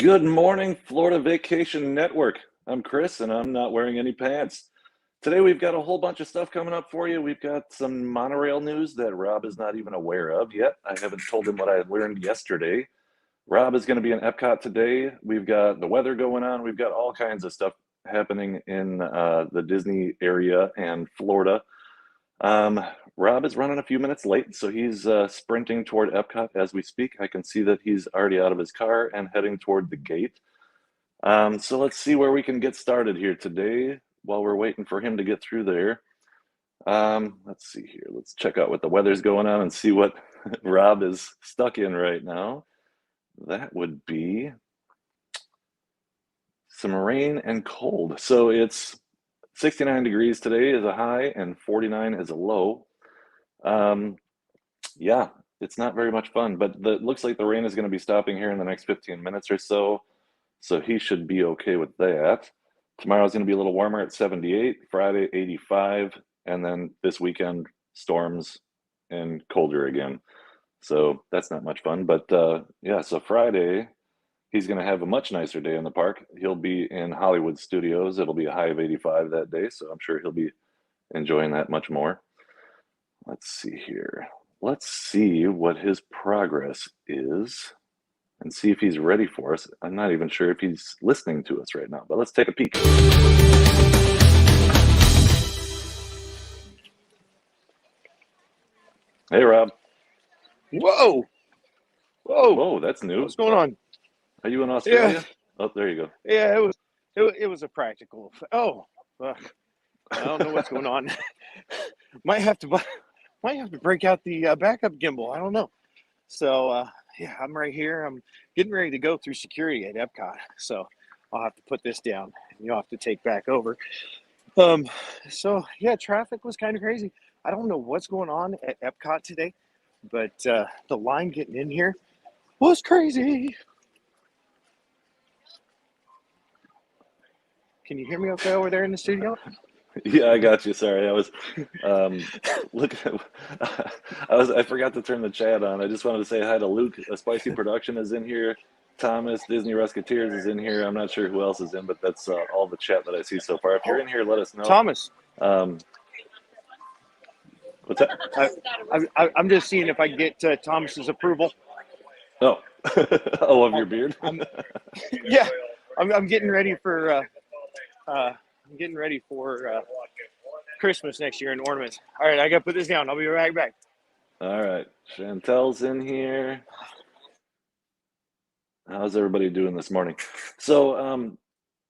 Good morning, Florida Vacation Network. I'm Chris, and I'm not wearing any pants. Today, we've got a whole bunch of stuff coming up for you. We've got some monorail news that Rob is not even aware of yet. I haven't told him what I learned yesterday. Rob is going to be in Epcot today. We've got the weather going on. We've got all kinds of stuff happening in the Disney area and Florida. Rob is running a few minutes late, so he's sprinting toward Epcot as we speak. I can see that he's already out of his car and heading toward the gate. So let's see where we can get started here today while we're waiting for him to get through there. Let's see here. Let's check out what the weather's going on and see what Rob is stuck in right now. That would be some rain and cold. So it's 69 degrees today is a high and 49 is a low. Yeah, it's not very much fun, but it looks like the rain is going to be stopping here in the next 15 minutes or so. So he should be okay with that. Tomorrow's going to be a little warmer at 78, Friday 85, and then this weekend storms and colder again. So that's not much fun, but yeah, so Friday he's going to have a much nicer day in the park. He'll be in Hollywood Studios. It'll be a high of 85 that day, so I'm sure he'll be enjoying that much more. Let's see here. Let's see what his progress is and see if he's ready for us. I'm not even sure if he's listening to us right now, but let's take a peek. Hey, Rob. Whoa. Whoa, that's new. What's going on? Are you in Australia? Yeah. Oh, there you go. Yeah, it was a practical. Oh, I don't know what's going on. might have to break out the backup gimbal. I don't know. So yeah, I'm right here. I'm getting ready to go through security at Epcot. So I'll have to put this down. And you'll have to take back over. So yeah, traffic was kind of crazy. I don't know what's going on at Epcot today, but the line getting in here was crazy. Can you hear me okay over there in the studio? Yeah, I got you. Sorry, I was looking at, I forgot to turn the chat on. I just wanted to say hi to Luke. A Spicy Production is in here. Thomas, Disney Rescuteers is in here. I'm not sure who else is in, but that's all the chat that I see so far. If you're in here, let us know. Thomas. What's that? I'm just seeing if I can get Thomas's approval. Oh, oh, of your beard? Yeah, I'm getting ready for Christmas next year in ornaments. All right, I got to put this down. I'll be right back. All right, Chantel's in here. How's everybody doing this morning? So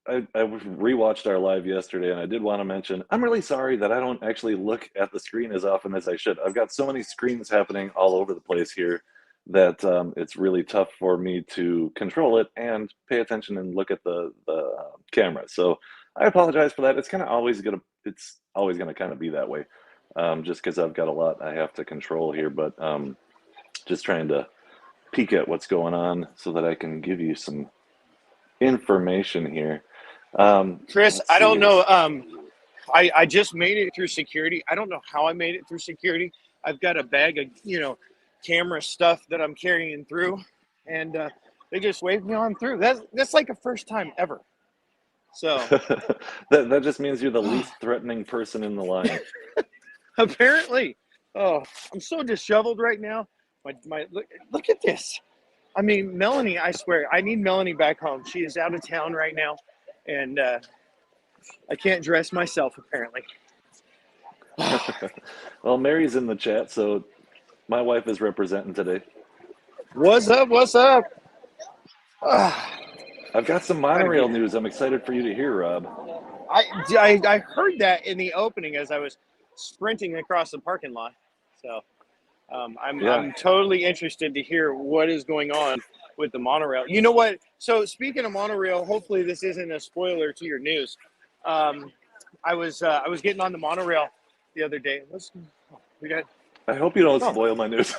I rewatched our live yesterday, and I did want to mention, I'm really sorry that I don't actually look at the screen as often as I should. I've got so many screens happening all over the place here that it's really tough for me to control it and pay attention and look at the camera. So I apologize for that. It's always gonna kind of be that way, just because I've got a lot I have to control here. But just trying to peek at what's going on so that I can give you some information here. Chris, I don't know. I just made it through security. I don't know how I made it through security. I've got a bag of camera stuff that I'm carrying through, and they just waved me on through. That's like a first time ever. So that just means you're the least threatening person in the line. Apparently. Oh, I'm so disheveled right now. My look at this. I mean, Melanie, I swear, I need Melanie back home. She is out of town right now, and I can't dress myself, apparently. Well, Mary's in the chat, so my wife is representing today. What's up? I've got some monorail news I'm excited for you to hear, Rob. I heard that in the opening as I was sprinting across the parking lot. So I'm totally interested to hear what is going on with the monorail. You know what? So speaking of monorail, hopefully this isn't a spoiler to your news. I was getting on the monorail the other day. I hope you don't spoil my news.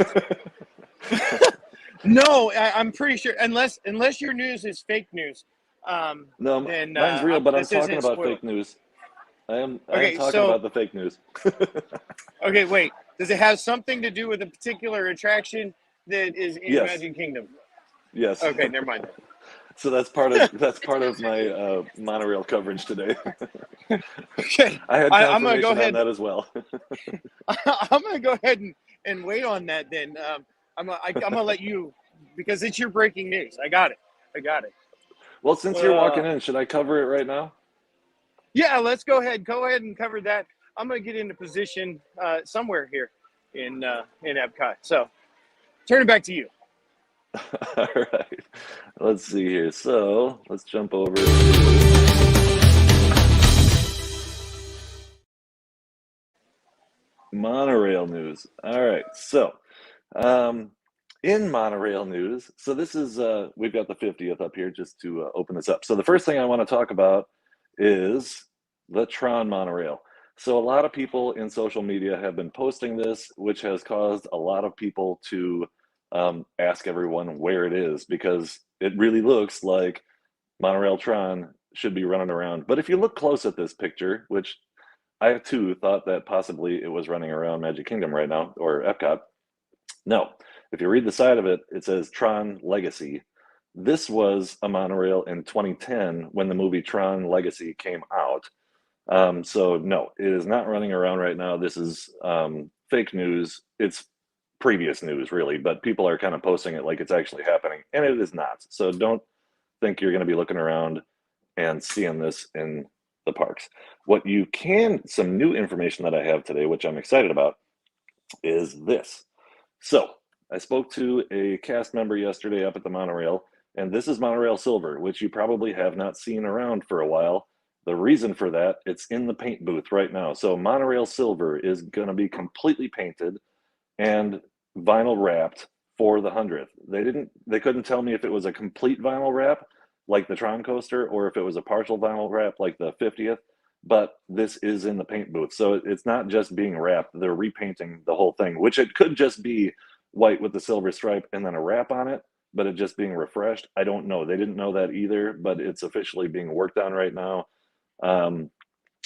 No, I'm pretty sure unless your news is fake news. No, then, mine's real, but I'm talking about fake news. I am talking about the fake news. Okay, wait. Does it have something to do with a particular attraction that is in Magic Kingdom? Yes. Okay, never mind. So that's part of my monorail coverage today. Okay, I had I'm gonna confirmation go on ahead. that as well. I'm gonna go ahead and wait on that. Then I'm gonna let you, because it's your breaking news. I got it. Well, since you're walking in, should I cover it right now? Yeah, let's go ahead. Go ahead and cover that. I'm gonna get into position somewhere here in Epcot. So turn it back to you. All right. Let's see here. So let's jump over to monorail news. All right. So, um, in monorail news, so this is we've got the 50th up here just to open this up. So the first thing I want to talk about is the Tron Monorail. So a lot of people in social media have been posting this, which has caused a lot of people to ask everyone where it is because it really looks like Monorail Tron should be running around. But if you look close at this picture, which I too thought that possibly it was running around Magic Kingdom right now or Epcot. No, if you read the side of it, it says Tron Legacy. This was a monorail in 2010 when the movie Tron Legacy came out. So no, it is not running around right now. This is fake news. It's previous news, really, but people are kind of posting it like it's actually happening, and it is not. So don't think you're going to be looking around and seeing this in the parks. What you can, some new information that I have today, which I'm excited about, is this. So I spoke to a cast member yesterday up at the monorail, and this is Monorail Silver, which you probably have not seen around for a while. The reason for that, it's in the paint booth right now. So Monorail Silver is going to be completely painted and vinyl wrapped for the 100th. They couldn't tell me if it was a complete vinyl wrap like the Tron coaster or if it was a partial vinyl wrap like the 50th, but this is in the paint booth. So it's not just being wrapped, they're repainting the whole thing, which it could just be white with the silver stripe and then a wrap on it, but it just being refreshed. I don't know. They didn't know that either, but it's officially being worked on right now.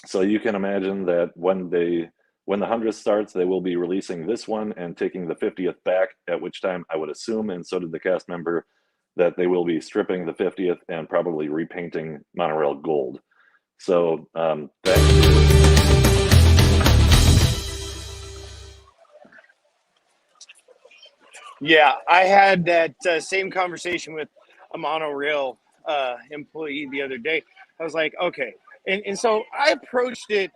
So you can imagine that when the 100th starts, they will be releasing this one and taking the 50th back, at which time I would assume, and so did the cast member, that they will be stripping the 50th and probably repainting Monorail gold. So Yeah, I had that same conversation with a monorail employee the other day. I was like, okay. And so I approached it.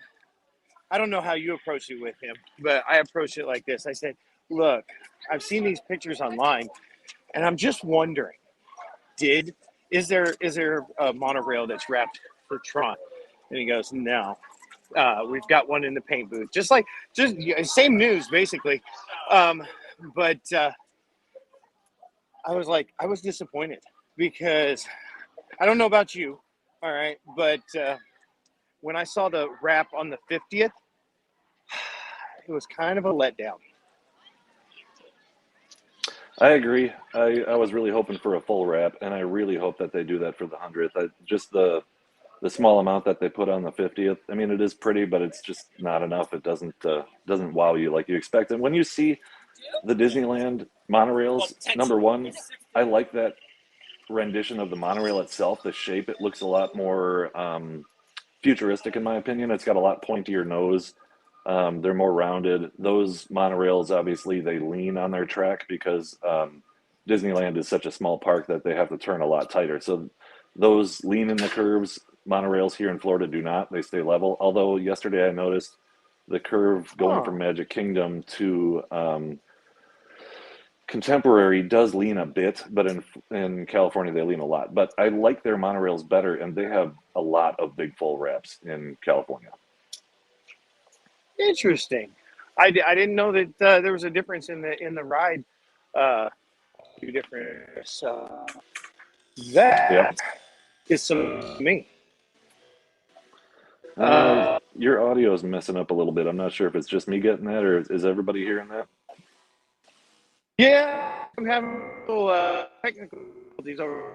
I don't know how you approached it with him, but I approached it like this. I said, look, I've seen these pictures online, and I'm just wondering, is there a monorail that's wrapped for Tron? And he goes, no. We've got one in the paint booth. Just same news, basically. But I was disappointed because I don't know about you, all right, but when I saw the wrap on the 50th, it was kind of a letdown. I agree. I was really hoping for a full wrap, and I really hope that they do that for the 100th. Just the small amount that they put on the 50th. I mean, it is pretty, but it's just not enough. It doesn't wow you like you expect. And when you see the Disneyland monorails, number one, I like that rendition of the monorail itself. The shape, it looks a lot more futuristic in my opinion. It's got a lot pointier nose. They're more rounded. Those monorails, obviously, they lean on their track because Disneyland is such a small park that they have to turn a lot tighter. So those lean in the curves. Monorails here in Florida do not. They stay level. Although yesterday I noticed the curve going from Magic Kingdom to Contemporary does lean a bit, but in California they lean a lot. But I like their monorails better, and they have a lot of big full wraps in California. Interesting. I didn't know that there was a difference in the ride. Two different. That Yep. is some me. Your audio is messing up a little bit. I'm not sure if it's just me getting that, or is everybody hearing that? Yeah, I'm having a little technical difficulties over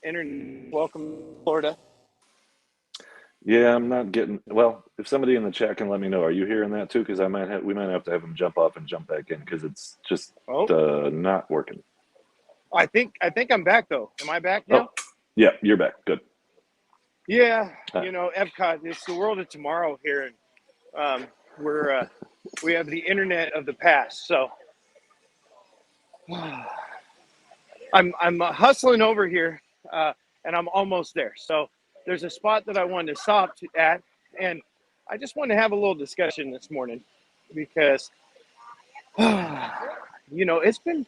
internet. Welcome, Florida. Yeah, I'm not getting. Well, if somebody in the chat can let me know, are you hearing that too? Because we might have to have them jump off and jump back in because it's just not working. I think I'm back though. Am I back now? Yeah, you're back. Good. Yeah, Epcot, it's the world of tomorrow here, and we have the internet of the past. So I'm hustling over here, and I'm almost there. So there's a spot that I wanted to stop at, and I just wanted to have a little discussion this morning because it's been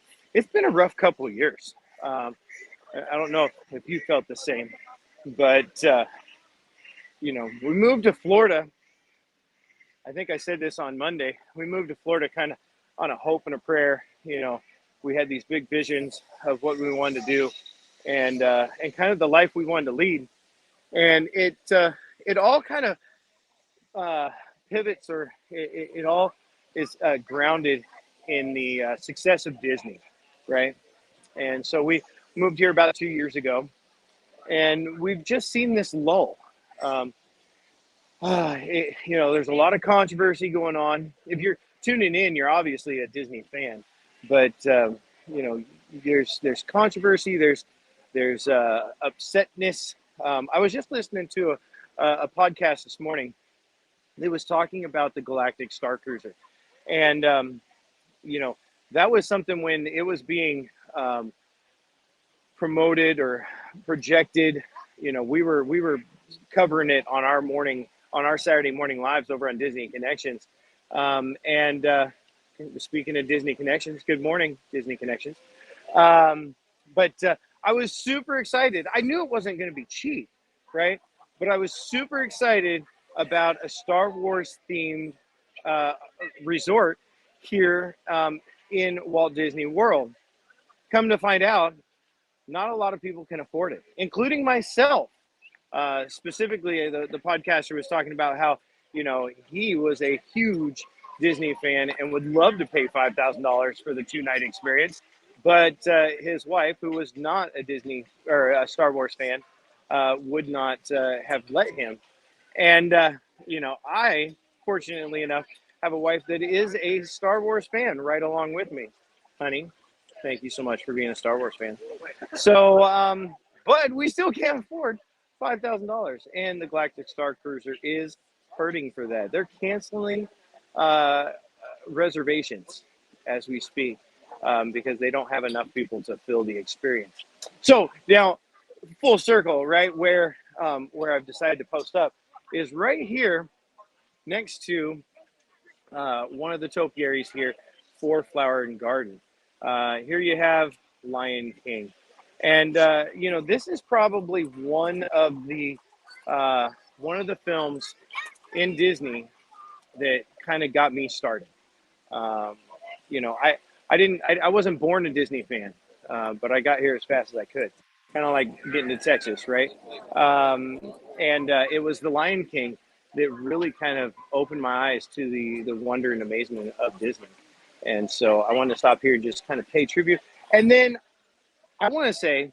a rough couple of years. I don't know if you felt the same, but we moved to Florida. I think I said this on Monday. We moved to Florida kind of on a hope and a prayer. We had these big visions of what we wanted to do, and kind of the life we wanted to lead. And it all kind of pivots, or it all is grounded in the success of Disney, right? And so we moved here about 2 years ago, and we've just seen this lull. There's a lot of controversy going on. If you're tuning in, you're obviously a Disney fan, but there's controversy. There's upsetness. I was just listening to a podcast this morning. It was talking about the Galactic Star Cruiser, and that was something when it was being promoted or projected. We were covering it on our Saturday morning lives over on Disney Connections. And speaking of Disney Connections, good morning, Disney Connections. But I was super excited. I knew it wasn't going to be cheap, right? But I was super excited about a Star Wars themed resort here in Walt Disney World. Come to find out, not a lot of people can afford it, including myself. Specifically, the podcaster was talking about how, he was a huge Disney fan and would love to pay $5,000 for the 2-night experience. But his wife, who was not a Disney or a Star Wars fan, would not have let him. And, I, fortunately enough, have a wife that is a Star Wars fan right along with me. Honey, thank you so much for being a Star Wars fan. So, but we still can't afford $5,000, and the Galactic Star Cruiser is hurting for that. They're canceling reservations as we speak because they don't have enough people to fill the experience. So now, full circle, right where I've decided to post up is right here next to one of the topiaries here for Flower and Garden. Here you have Lion King. And this is probably one of the films in Disney that kind of got me started. I wasn't born a Disney fan, but I got here as fast as I could. Kind of like getting to Texas, right? It was The Lion King that really kind of opened my eyes to the wonder and amazement of Disney. And so I wanted to stop here and just kind of pay tribute. And then I want to say,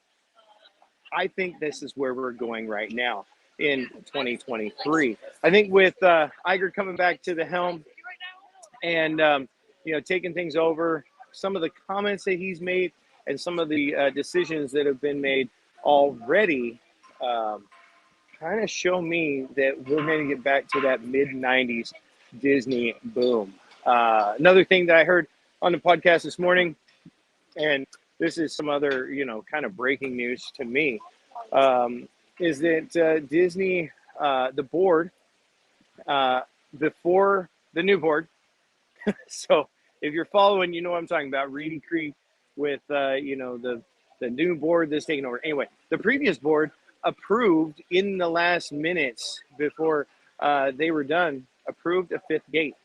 I think this is where we're going right now in 2023. I think with Iger coming back to the helm and, taking things over, some of the comments that he's made and some of the decisions that have been made already kind of show me that we're going to get back to that mid-90s Disney boom. Another thing that I heard on the podcast this morning, and this is some other, kind of breaking news to me, is that Disney, the board, before the new board, so if you're following, you know what I'm talking about, Reedy Creek with, the new board that's taking over. Anyway, the previous board approved in the last minutes before they were done, approved a 5th gate.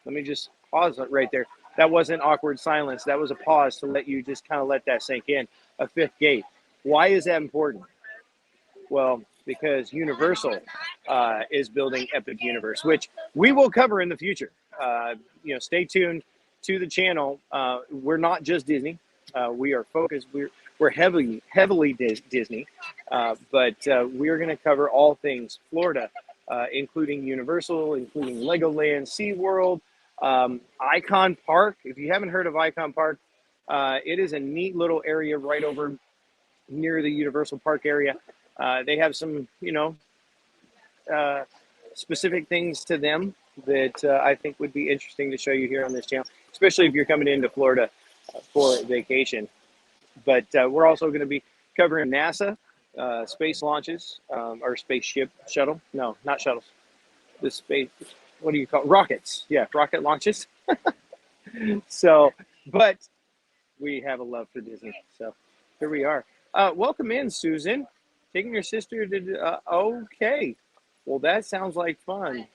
Let me just pause it right there. That wasn't awkward silence. That was a pause to let you just kind of let that sink in. A 5th gate. Why is that important? Well, because Universal is building Epic Universe, which we will cover in the future. Stay tuned to the channel. We're not just Disney. We are focused. We're heavily Disney, but we are going to cover all things Florida, including Universal, including Legoland, SeaWorld, Icon Park. If you haven't heard of Icon Park, it is a neat little area right over near the Universal Park area. They have some, specific things to them that I think would be interesting to show you here on this channel, especially if you're coming into Florida for vacation. But we're also going to be covering NASA, space launches, or spaceship shuttle. No, not shuttles. The space, what do you call it? Rockets? Yeah, rocket launches. So, but we have a love for Disney. So here we are. Welcome in, Susan. Taking your sister to, okay. Well, that sounds like fun.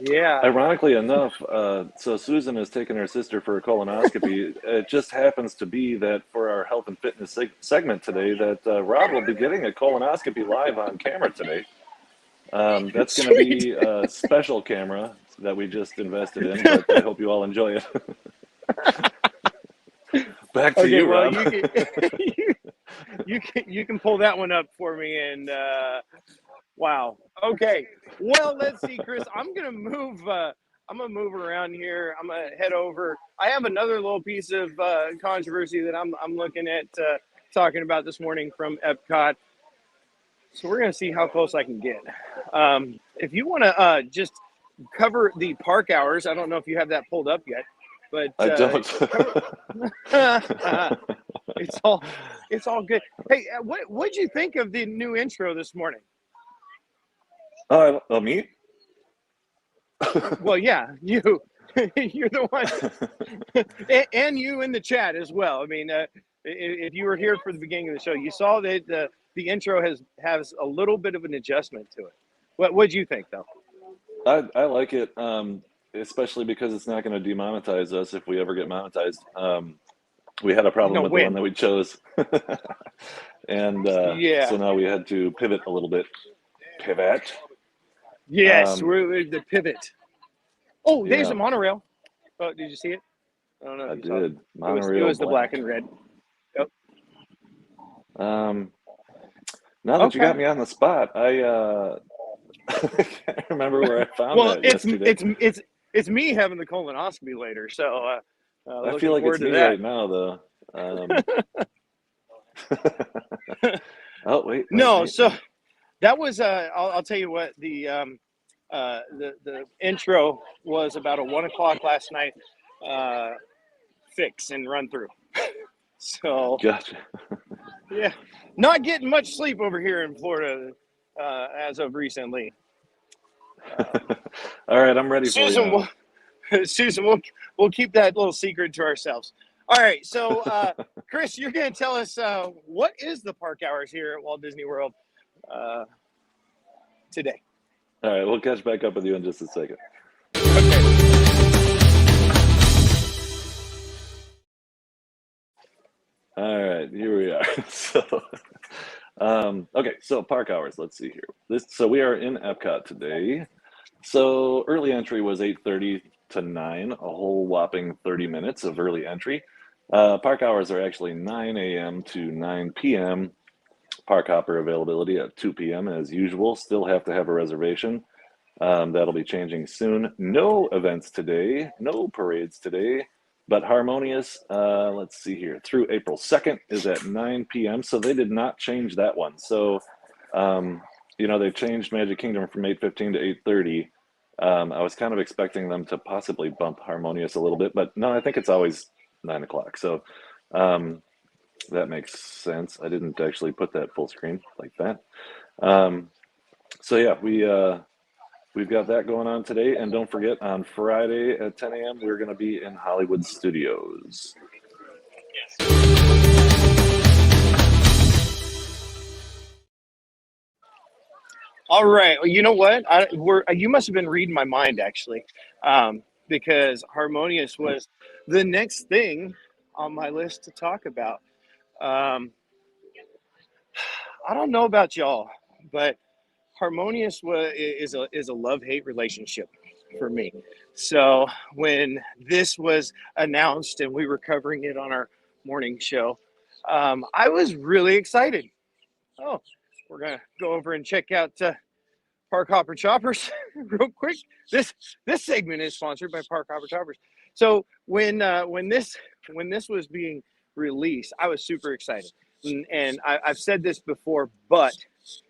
Yeah. Ironically enough, so Susan has taken her sister for a colonoscopy. It just happens to be that for our health and fitness segment today, that Rob will be getting a colonoscopy live on camera today. That's going to be a special camera that we just invested in, but I hope you all enjoy it. Back to you, well, Rob. you can pull that one up for me, and wow. Okay. Well, let's see, Chris. I'm gonna move around here. I'm gonna head over. I have another little piece of controversy that I'm looking at talking about this morning from Epcot. So we're gonna see how close I can get. If you want to just cover the park hours, I don't know if you have that pulled up yet, but I don't. it's all good. Hey, what'd you think of the new intro this morning? Me? Well, yeah, you're the one, and you in the chat as well. I mean, if you were here for the beginning of the show, you saw that the intro has a little bit of an adjustment to it. What'd you think, though? I like it, especially because it's not going to demonetize us if we ever get monetized. We had a problem with the one that we chose, and so now we had to pivot a little bit. Pivot. Yes, we're the pivot. Oh, there's a monorail. Oh, did you see it? I don't know. If you did. Saw it. It was the black and red. Yep. Now that you got me on the spot, I can't remember where I found that yesterday. It's me having the colonoscopy later, so I feel like it's me right now, though. Oh wait. No, so that was I'll tell you what, the intro was about a 1 o'clock last night fix and run through. So gotcha. Yeah, not getting much sleep over here in Florida as of recently. All right, I'm ready for you. Susan, we'll keep that little secret to ourselves. All right, so Chris, you're going to tell us what is the park hours here at Walt Disney World today. All right, we'll catch back up with you in just a second. Okay. All right, here we are. Okay, so park hours. Let's see here. So we are in Epcot today. So early entry was 8:30 to 9, a whole whopping 30 minutes of early entry. Park hours are actually 9 a.m. to 9 p.m. Parkhopper availability at 2 p.m. as usual. Still have to have a reservation. That'll be changing soon. No events today, no parades today, but Harmonious, let's see here, through April 2nd is at 9 p.m. So they did not change that one. So, they changed Magic Kingdom from 8:15 to 8:30. I was kind of expecting them to possibly bump Harmonious a little bit, but no, I think it's always 9 o'clock. So that makes sense. I didn't actually put that full screen like that. So yeah, we've got that going on today. And don't forget, on Friday at 10 a.m., we're going to be in Hollywood Studios. All right. Well, you know what? You must have been reading my mind, actually, because Harmonious was the next thing on my list to talk about. I don't know about y'all, but Harmonious is a love-hate relationship for me. So when this was announced and we were covering it on our morning show, I was really excited. Oh, we're gonna go over and check out Parkhopper Choppers real quick. This segment is sponsored by Parkhopper Choppers. So when this was being released, I was super excited. and I've said this before, but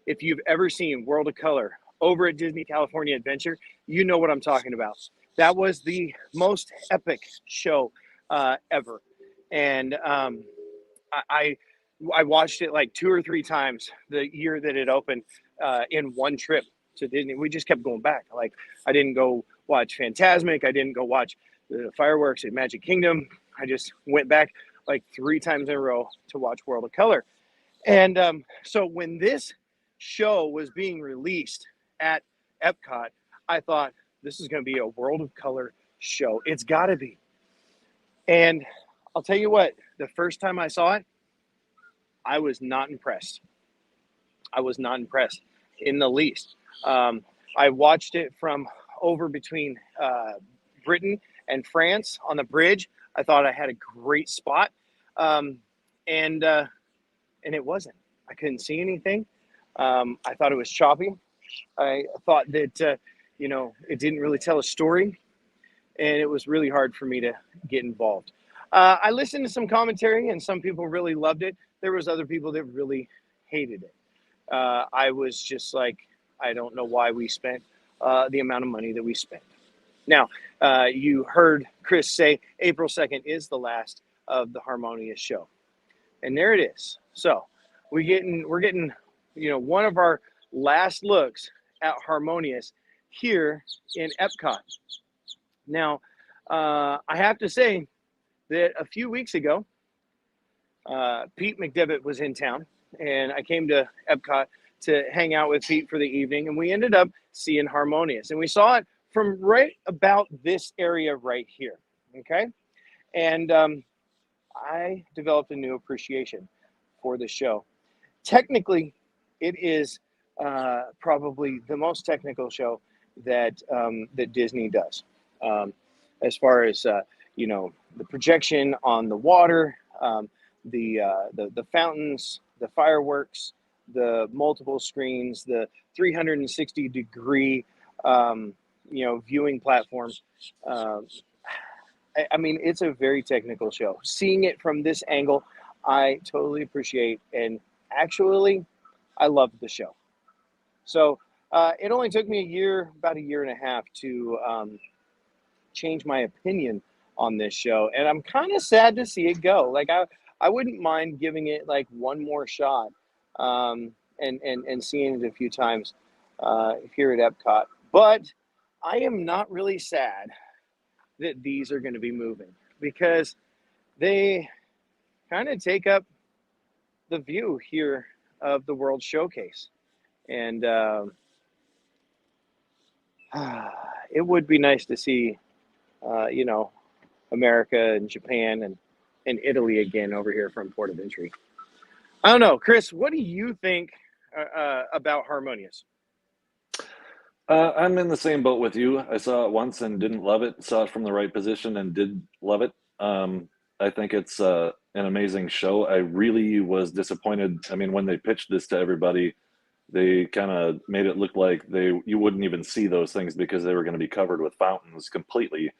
if you've ever seen World of Color over at Disney California Adventure, you know what I'm talking about. That was the most epic show ever. And I watched it like 2 or 3 times the year that it opened in one trip to Disney. We just kept going back. Like, I didn't go watch Fantasmic. I didn't go watch the fireworks at Magic Kingdom. I just went back like 3 times in a row to watch World of Color. And so when this show was being released at Epcot, I thought, this is going to be a World of Color show. It's got to be. And I'll tell you what, the first time I saw it, I was not impressed. I was not impressed in the least. I watched it from over between Britain and France on the bridge. I thought I had a great spot. And it wasn't. I couldn't see anything. I thought it was choppy. I thought that, it didn't really tell a story, and it was really hard for me to get involved. I listened to some commentary, and some people really loved it. There was other people that really hated it. I was just like, I don't know why we spent the amount of money that we spent. Now, you heard Chris say April 2nd is the last of the Harmonious show. And there it is. So we're getting, one of our last looks at Harmonious here in Epcot. Now, I have to say that a few weeks ago, Pete McDevitt was in town, and I came to Epcot to hang out with Pete for the evening, and we ended up seeing Harmonious. And we saw it from right about this area right here, okay? And I developed a new appreciation for the show. Technically, it is probably the most technical show that that Disney does, as far as the projection on the water, the fountains, the fireworks, the multiple screens, the 360-degree viewing platform. I mean, it's a very technical show. Seeing it from this angle, I totally appreciate, and actually, I loved the show. So it only took me about a year and a half to change my opinion on this show, and I'm kind of sad to see it go. Like, I wouldn't mind giving it like one more shot, and seeing it a few times here at Epcot. But I am not really sad that these are going to be moving, because they kind of take up the view here of the World Showcase. And it would be nice to see, America and Japan and Italy again over here from Port of Entry. I don't know, Chris, what do you think about Harmonious? I'm in the same boat with you. I saw it once and didn't love it. Saw it from the right position and did love it. I think it's an amazing show. I really was disappointed. I mean, when they pitched this to everybody, they kind of made it look like you wouldn't even see those things because they were going to be covered with fountains completely,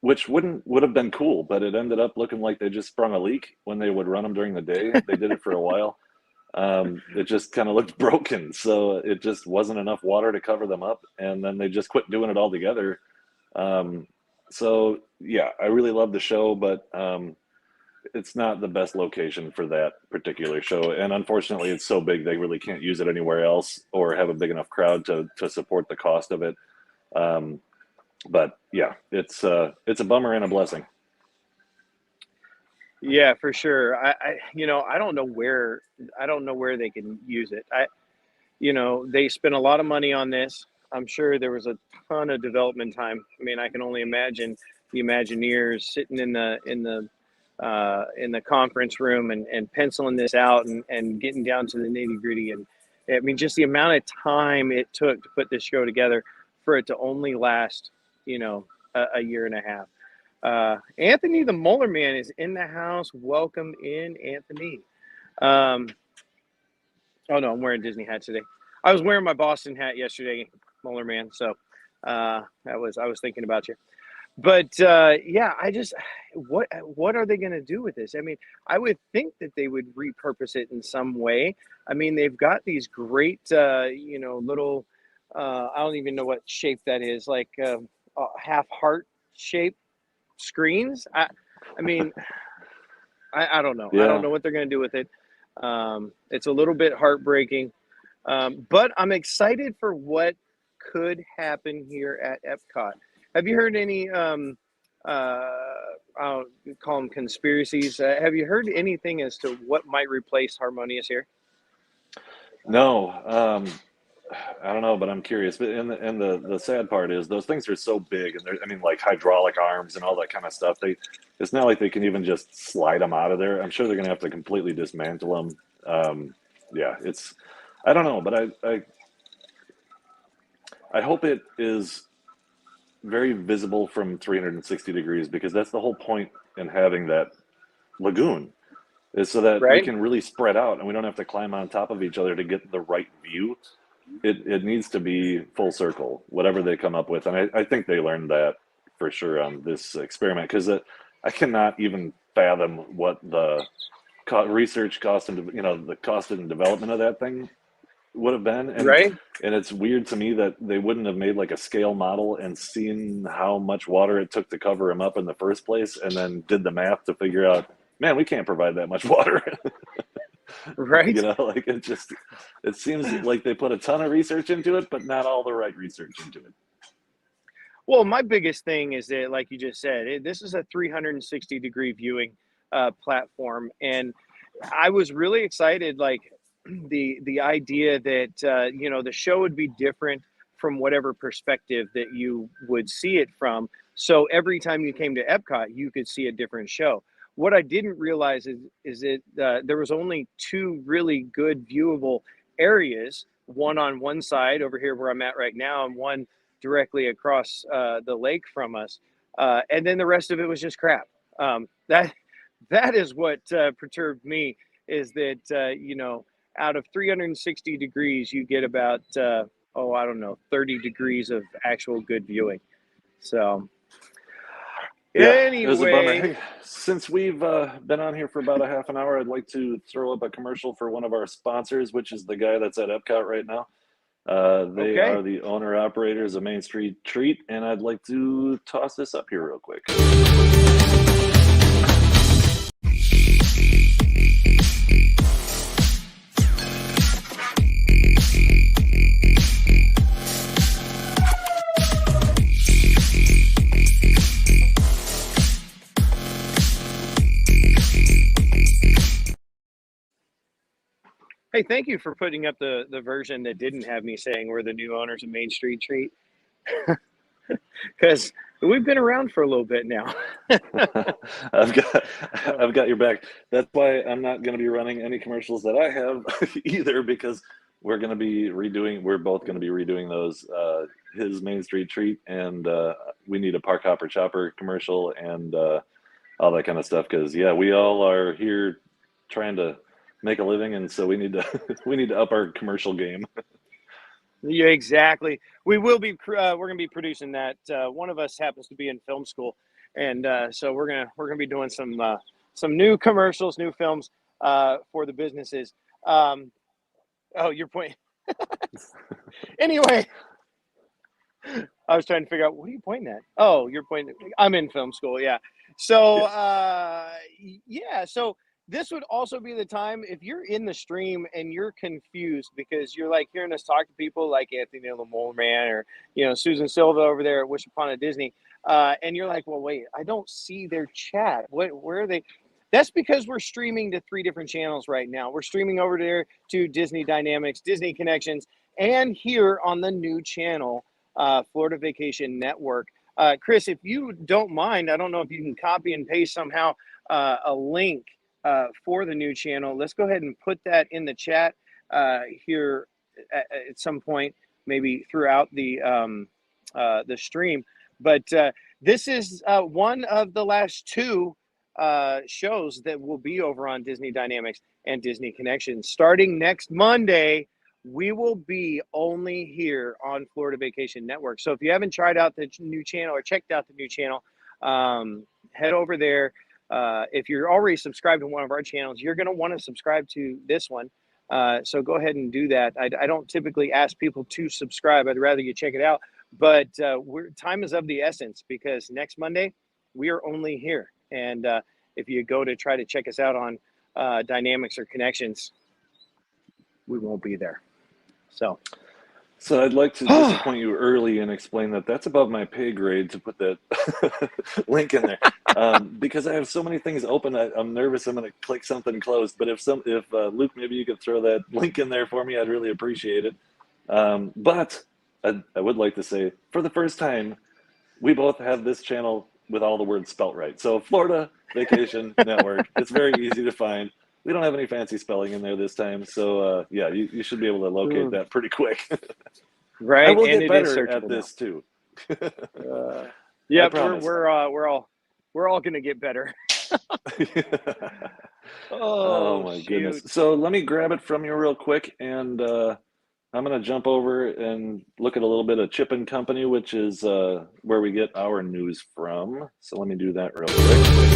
which would have been cool. But it ended up looking like they just sprung a leak when they would run them during the day. They did it for a while. It just kind of looked broken, so it just wasn't enough water to cover them up, and then they just quit doing it altogether. So yeah, I really love the show, but it's not the best location for that particular show, and unfortunately it's so big they really can't use it anywhere else or have a big enough crowd to support the cost of it. But yeah, it's a bummer and a blessing. Yeah, for sure. I don't know where they can use it. They spent a lot of money on this. I'm sure there was a ton of development time. I mean, I can only imagine the Imagineers sitting in the conference room and penciling this out and getting down to the nitty-gritty. And I mean, just the amount of time it took to put this show together for it to only last, a year and a half. Anthony the Molar Man is in the house. Welcome in, Anthony. Oh no, I'm wearing a Disney hat today. I was wearing my Boston hat yesterday, Molar Man. So I was thinking about you. But yeah, what are they going to do with this? I mean, I would think that they would repurpose it in some way. I mean, they've got these great, little, I don't even know what shape that is, like half heart shape screens. I mean, I don't know. I don't Yeah. know what they're going to do with it. It's a little bit heartbreaking, but I'm excited for what could happen here at Epcot. Have you heard any? I'll call them conspiracies. Have you heard anything as to what might replace Harmonious here? No, I don't know, but I'm curious. But the sad part is those things are so big, and I mean, like hydraulic arms and all that kind of stuff. It's not like they can even just slide them out of there. I'm sure they're gonna have to completely dismantle them. Yeah, I don't know, but I hope it is very visible from 360 degrees, because that's the whole point in having that lagoon, is so that we Right? can really spread out and we don't have to climb on top of each other to get the right view. It needs to be full circle, whatever they come up with. And I think they learned that for sure on this experiment, because I cannot even fathom what the research cost and the cost and development of that thing would have been. Right? And it's weird to me that they wouldn't have made like a scale model and seen how much water it took to cover him up in the first place, and then did the math to figure out, man, we can't provide that much water. Right? Like it seems like they put a ton of research into it, but not all the right research into it. Well, my biggest thing is that, like you just said, this is a 360-degree viewing platform, and I was really excited. Like the idea that the show would be different from whatever perspective that you would see it from. So every time you came to Epcot, you could see a different show. What I didn't realize is that there was only two really good viewable areas, one on one side over here where I'm at right now, and one directly across the lake from us, and then the rest of it was just crap. That is what perturbed me, is that out of 360 degrees, you get about, I don't know, 30 degrees of actual good viewing. So, Yeah, it was a bummer. anyway, Hey, since we've been on here for about a half an hour, I'd like to throw up a commercial for one of our sponsors, which is the guy that's at Epcot right now. They okay. are the owner operators of Main Street Treat, and I'd like to toss this up here real quick. Hey, thank you for putting up the version that didn't have me saying we're the new owners of Main Street Treat, because we've been around for a little bit now. I've got your back. That's why I'm not going to be running any commercials that I have either, because we're both going to be redoing those, his Main Street Treat, and we need a Parkhopper Chopper commercial and all that kind of stuff, because yeah, we all are here trying to make a living, and so we need to up our commercial game. Yeah, exactly. We will be. We're going to be producing that. One of us happens to be in film school, and so we're gonna be doing some new commercials, new films for the businesses. Oh, your point. Anyway, I was trying to figure out, what are you pointing at? Oh, you're pointing. I'm in film school. Yeah. So yeah. So this would also be the time, if you're in the stream and you're confused because you're like hearing us talk to people like Anthony Lamore or Susan Silva over there at Wish Upon a Disney, and you're like, well, wait, I don't see their chat. Where are they? That's because we're streaming to 3 different channels right now. We're streaming over there to Disney Dynamics, Disney Connections, and here on the new channel, Florida Vacation Network. Chris, if you don't mind, I don't know if you can copy and paste somehow a link for the new channel. Let's go ahead and put that in the chat here at some point, maybe throughout the stream. But this is one of the last 2 shows that will be over on Disney Dynamics and Disney Connections starting next Monday we will be only here on Florida Vacation Network. So if you haven't tried out the new channel or checked out the new channel, head over there. If you're already subscribed to one of our channels, you're going to want to subscribe to this one. So go ahead and do that. I don't typically ask people to subscribe. I'd rather you check it out. But time is of the essence, because next Monday we are only here. And if you go to try to check us out on Dynamics or Connections, we won't be there. So I'd like to disappoint you early and explain that that's above my pay grade to put that link in there, because I have so many things open. I'm nervous I'm going to click something closed. But if Luke, maybe you could throw that link in there for me, I'd really appreciate it. But I would like to say, for the first time, we both have this channel with all the words spelt right. So Florida Vacation Network. It's very easy to find. We don't have any fancy spelling in there this time. So yeah, you should be able to locate that pretty quick. Right. I will and get better at this too. Yeah, we're all going to get better. Oh my goodness. So let me grab it from you real quick, and I'm going to jump over and look at a little bit of Chip and Company, which is where we get our news from. So let me do that real quick.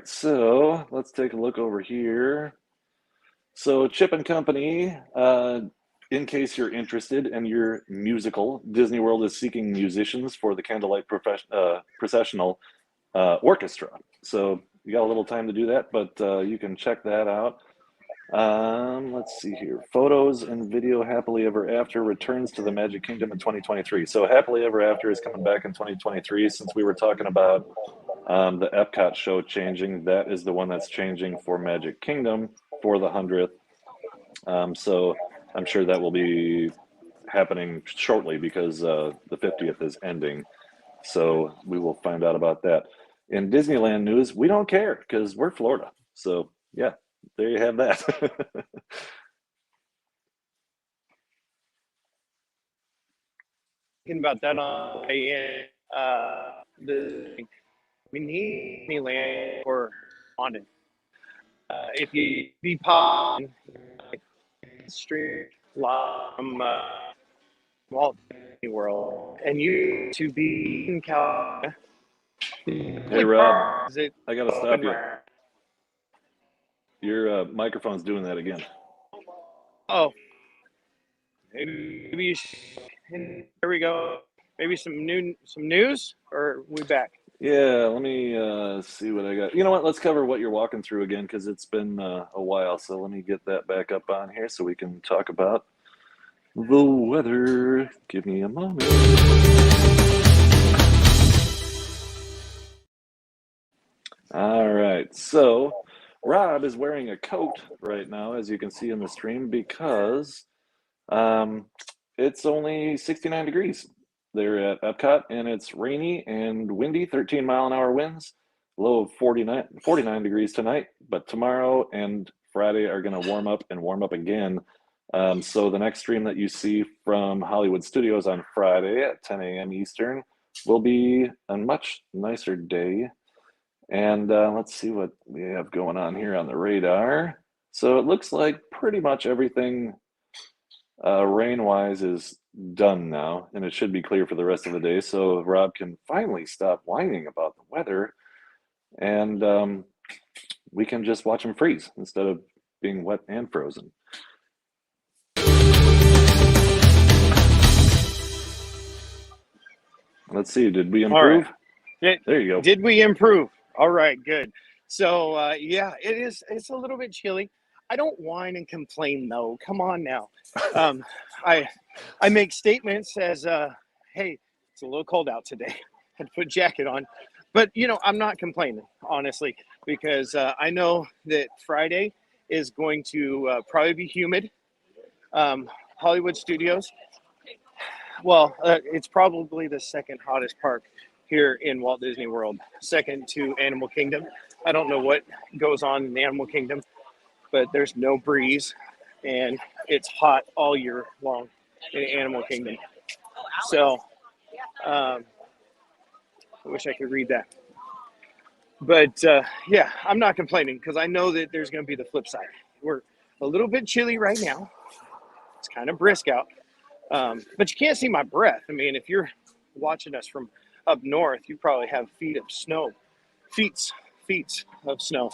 So let's take a look over here. So Chip and Company, in case you're interested and you're musical, Disney World is seeking musicians for the Candlelight Processional Orchestra. So you got a little time to do that, but you can check that out. Let's see here. Photos and video Happily Ever After returns to the Magic Kingdom in 2023. So Happily Ever After is coming back in 2023. Since we were talking about the Epcot show changing, that is the one that's changing for Magic Kingdom for the 100th. So I'm sure that will be happening shortly, because the 50th is ending. So we will find out about that. In Disneyland news, we don't care because we're Florida. So yeah, there you have that. Thinking about that on we need Disneyland or London. If you be pop street from Walt Disney World, and you to be in California. Hey Rob, I gotta stop you. Your microphone's doing that again. Oh, maybe here we go. Maybe some news, or we back? Yeah, let me see what I got. You know what? Let's cover what you're walking through again, because it's been a while. So let me get that back up on here so we can talk about the weather. Give me a moment. All right. So Rob is wearing a coat right now, as you can see in the stream, because it's only 69 degrees. They're at Epcot, and it's rainy and windy, 13-mile-an-hour winds, low of 49 degrees tonight. But tomorrow and Friday are going to warm up and warm up again. So the next stream that you see from Hollywood Studios on Friday at 10 a.m. Eastern will be a much nicer day. And let's see what we have going on here on the radar. So it looks like pretty much everything rain-wise is done now, and it should be clear for the rest of the day. So Rob can finally stop whining about the weather, and we can just watch him freeze instead of being wet and frozen. Let's see, did we improve? Right. There you go. Did we improve? All right, good. So yeah, it's a little bit chilly. I don't whine and complain though. Come on now. I make statements as hey, it's a little cold out today. Had to put a jacket on. But I'm not complaining, honestly, because I know that Friday is going to probably be humid. Hollywood Studios, well, it's probably the second hottest park here in Walt Disney World, second to Animal Kingdom. I don't know what goes on in the Animal Kingdom, but there's no breeze, and it's hot all year long in Animal Kingdom. So, I wish I could read that. But yeah, I'm not complaining because I know that there's going to be the flip side. We're a little bit chilly right now. It's kind of brisk out, but you can't see my breath. I mean, if you're watching us from up north, you probably have feet of snow, feet, feet of snow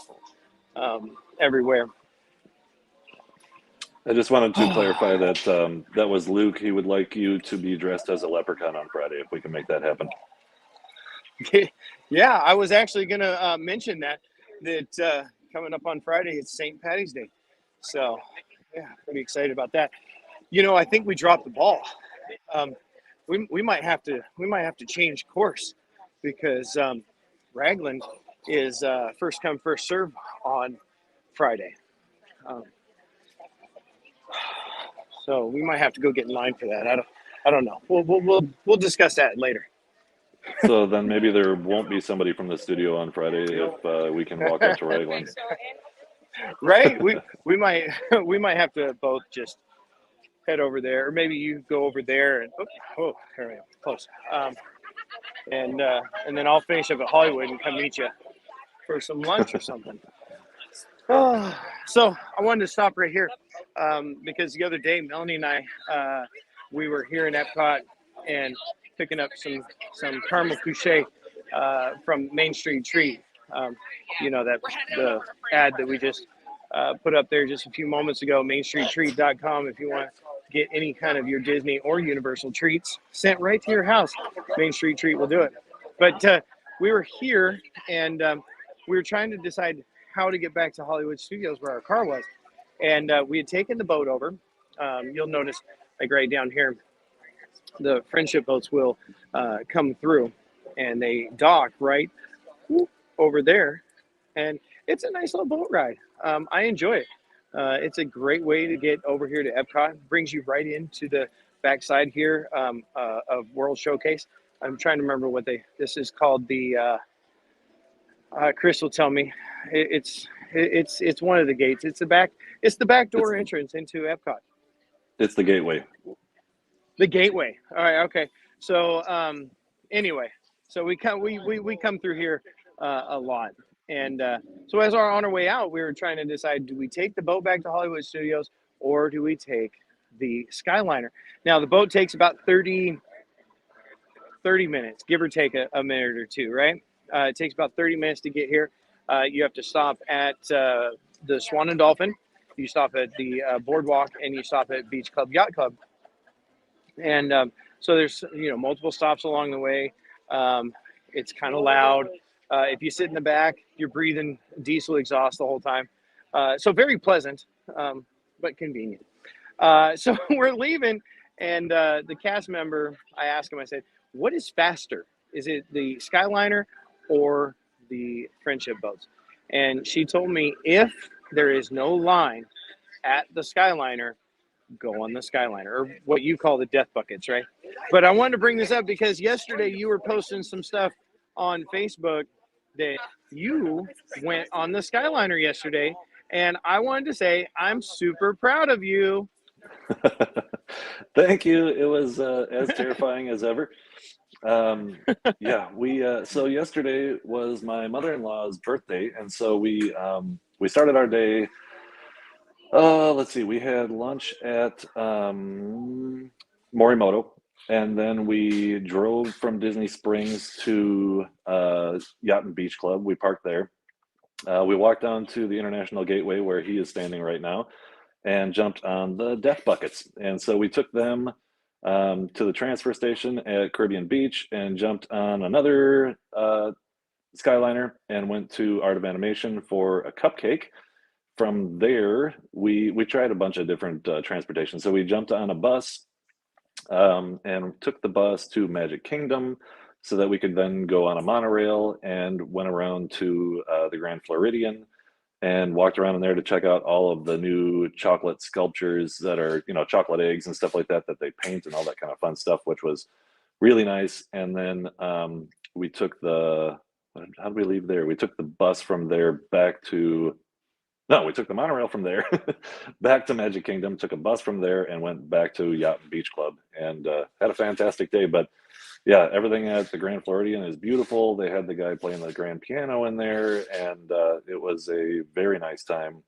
everywhere. I just wanted to clarify that that was Luke. He would like you to be dressed as a leprechaun on Friday if we can make that happen. Yeah, I was actually going to mention that coming up on Friday, it's St. Patty's Day. So, yeah, pretty excited about that. You know, I think we dropped the ball. Um, we might have to change course because Raglan is first come first serve on Friday. Um, so we might have to go get in line for that. I don't know. We'll discuss that later. So then maybe there won't be somebody from the studio on Friday if we can walk up to Raglan's. Right? We might have to both just head over there, or maybe you go over there and there we go, close. And then I'll finish up at Hollywood and come meet you for some lunch or something. So I wanted to stop right here because the other day Melanie and I we were here in Epcot and picking up some caramel couche from Main Street Treat. You know that the ad that we just put up there just a few moments ago, mainstreettreat.com if you want to get any kind of your Disney or Universal treats sent right to your house. Main Street Treat will do it. But we were here and we were trying to decide how to get back to Hollywood Studios where our car was. And we had taken the boat over. You'll notice, like right down here, the friendship boats will come through and they dock right over there. And it's a nice little boat ride. I enjoy it. It's a great way to get over here to Epcot. Brings you right into the backside here of World Showcase. I'm trying to remember what this is called. Chris will tell me. It's one of the gates. It's the back. It's the back door entrance into Epcot. It's the gateway. The gateway. All right. Okay. So anyway, so we come through here a lot, and so as we're on our way out, we were trying to decide: do we take the boat back to Hollywood Studios, or do we take the Skyliner? Now the boat takes about 30 minutes, give or take a minute or two, right? It takes about 30 minutes to get here. You have to stop at the Swan and Dolphin. You stop at the Boardwalk, and you stop at Beach Club Yacht Club. And so there's multiple stops along the way. It's kind of loud. If you sit in the back, you're breathing diesel exhaust the whole time. So very pleasant, but convenient. So we're leaving, and the cast member, I asked him, I said, what is faster? Is it the Skyliner or the friendship boats? And she told me if there is no line at the Skyliner, go on the Skyliner, or what you call the death buckets, right? But I wanted to bring this up because yesterday you were posting some stuff on Facebook that you went on the Skyliner yesterday, and I wanted to say I'm super proud of you. Thank you. It was as terrifying as ever. Yeah, so yesterday was my mother-in-law's birthday, and so we started our day. Let's see, we had lunch at Morimoto, and then we drove from Disney Springs to Yacht and Beach Club. We parked there. We walked down to the International Gateway where he is standing right now and jumped on the death buckets. And so we took them to the transfer station at Caribbean Beach and jumped on another Skyliner and went to Art of Animation for a cupcake. From there, we tried a bunch of different transportation. So we jumped on a bus and took the bus to Magic Kingdom so that we could then go on a monorail and went around to the Grand Floridian and walked around in there to check out all of the new chocolate sculptures that are, chocolate eggs and stuff like that they paint and all that kind of fun stuff, which was really nice. And then we took how did we leave there? We took the bus from there back to No, we took the monorail from there back to Magic Kingdom, took a bus from there, and went back to Yacht and Beach Club, and had a fantastic day. But yeah, everything at the Grand Floridian is beautiful. They had the guy playing the grand piano in there, and it was a very nice time.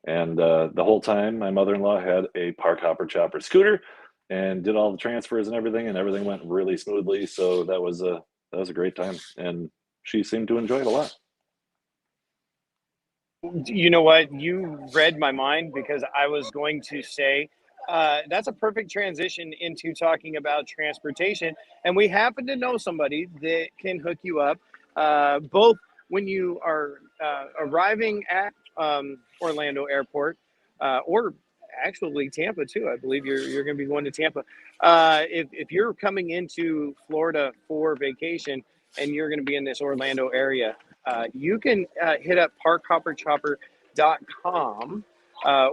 And the whole time, my mother-in-law had a Parkhopper Chopper scooter, and did all the transfers and everything went really smoothly. So that was a great time, and she seemed to enjoy it a lot. You know what? You read my mind because I was going to say that's a perfect transition into talking about transportation. And we happen to know somebody that can hook you up both when you are arriving at Orlando Airport or actually Tampa too. I believe you're going to be going to Tampa. If you're coming into Florida for vacation and you're going to be in this Orlando area, you can hit up parkhopperchopper.com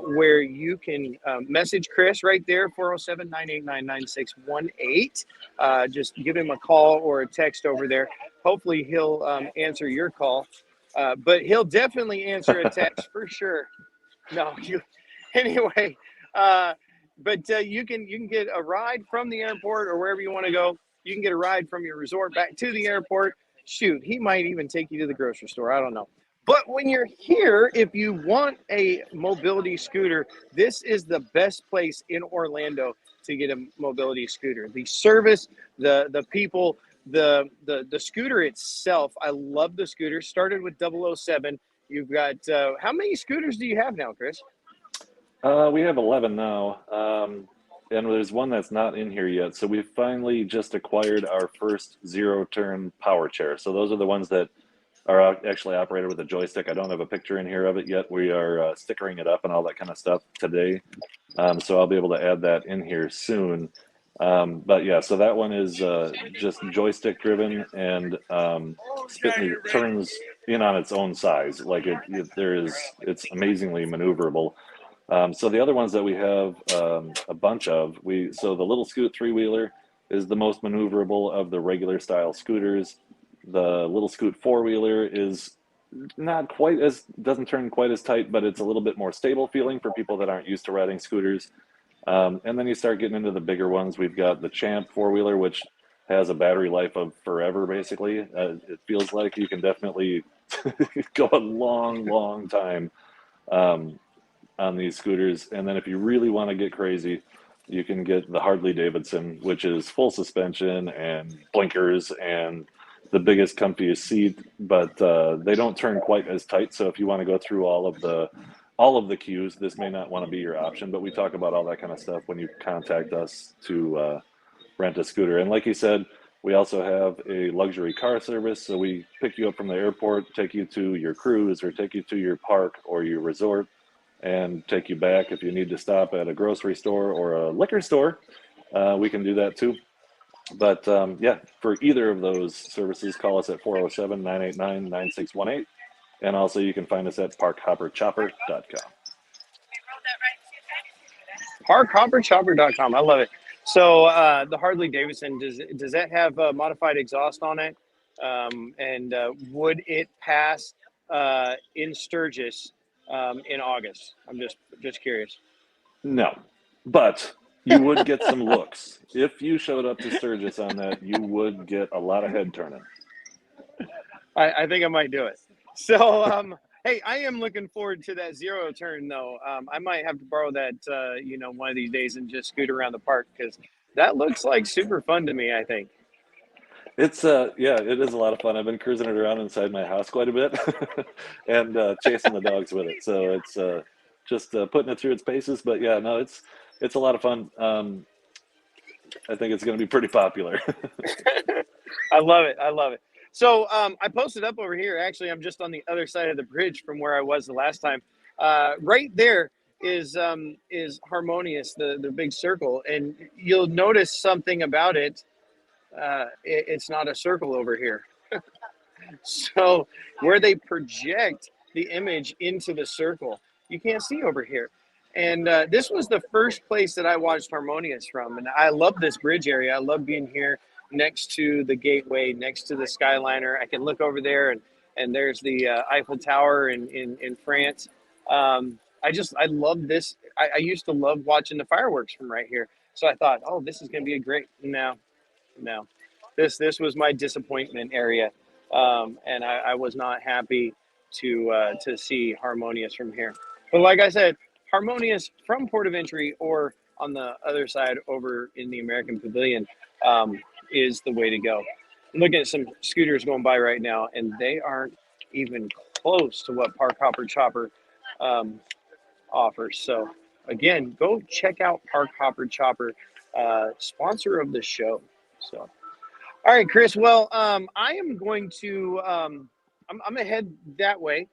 where you can message Chris right there, 407-989-9618. Just give him a call or a text over there. Hopefully he'll answer your call, but he'll definitely answer a text for sure. No, anyway, but you can get a ride from the airport or wherever you want to go. You can get a ride from your resort back to the airport. Shoot, he might even take you to the grocery store. I don't know. But when you're here, if you want a mobility scooter, this is the best place in Orlando to get a mobility scooter. The service, the people, the scooter itself. I love the scooter. Started with 007. You've got how many scooters do you have now, Chris? We have 11 now, and there's one that's not in here yet. So we finally just acquired our first zero-turn power chair. So those are the ones that are actually operated with a joystick. I don't have a picture in here of it yet. We are stickering it up and all that kind of stuff today. So I'll be able to add that in here soon. But yeah, so that one is just joystick driven, and turns in on its own size. Like it's amazingly maneuverable. So the other ones that we have a bunch of, so the little Scoot three-wheeler is the most maneuverable of the regular style scooters. The little Scoot four-wheeler is not quite as, doesn't turn quite as tight, but it's a little bit more stable feeling for people that aren't used to riding scooters. And then you start getting into the bigger ones. We've got the Champ four-wheeler, which has a battery life of forever, basically. It feels like you can definitely go a long, long time on these scooters. And then if you really want to get crazy, you can get the Harley Davidson, which is full suspension and blinkers and the biggest, comfiest seat, but they don't turn quite as tight. So if you want to go through all of the queues, this may not want to be your option. But we talk about all that kind of stuff when you contact us to rent a scooter. And like you said, we also have a luxury car service. So we pick you up from the airport, take you to your cruise, or take you to your park or your resort, and take you back. If you need to stop at a grocery store or a liquor store, we can do that too. But yeah, for either of those services, call us at 407-989-9618. And also you can find us at parkhopperchopper.com. Parkhopperchopper.com. I love it. So the Harley Davidson, does that have modified exhaust on it? And would it pass in Sturgis in August? I'm just curious. No, but you would get some looks. If you showed up to Sturgis on that, you would get a lot of head turning. I think I might do it. So, hey, I am looking forward to that zero turn, though. I might have to borrow that, one of these days and just scoot around the park because that looks like super fun to me, I think. It's yeah, it is a lot of fun. I've been cruising it around inside my house quite a bit and chasing the dogs with it. So it's just putting it through its paces. But yeah, no, it's a lot of fun. I think it's going to be pretty popular. I love it. I love it. So I posted up over here. Actually, I'm just on the other side of the bridge from where I was the last time. Right there is Harmonious, the big circle, and you'll notice something about it. It's not a circle over here. So where they project the image into the circle, you can't see over here. And this was the first place that I watched Harmonious from. And I love this bridge area. I love being here next to the gateway, next to the Skyliner. I can look over there and there's the Eiffel Tower in France. I love this. I used to love watching the fireworks from right here. So I thought, oh, this is going to be a great. No, this was my disappointment area, and I was not happy to see Harmonious from here. But like I said, Harmonious from Port of Entry or on the other side over in the American Pavilion is the way to go. I'm looking at some scooters going by right now, and they aren't even close to what Parkhopper Chopper um, offers. So again, go check out Parkhopper Chopper, sponsor of the show. So, all right, Chris. Well, I am going to. I'm gonna head that way.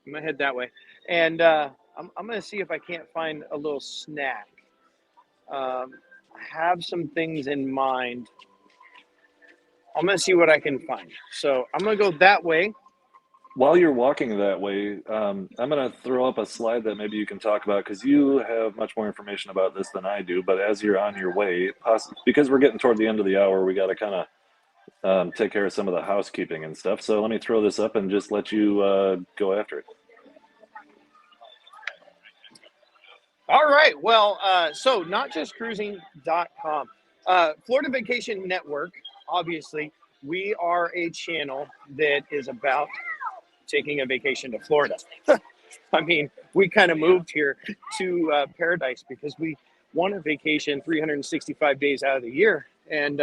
I'm gonna head that way, and I'm gonna see if I can't find a little snack. I have some things in mind. I'm gonna see what I can find. So I'm gonna go that way. While you're walking that way, I'm going to throw up a slide that maybe you can talk about because you have much more information about this than I do. But as you're on your way, because we're getting toward the end of the hour, we got to kind of take care of some of the housekeeping and stuff. So let me throw this up and just let you go after it. All right. Well, so notjustcruising.com, Florida Vacation Network. Obviously, we are a channel that is about taking a vacation to Florida. I mean, we kind of moved here to paradise because we want a vacation 365 days out of the year, and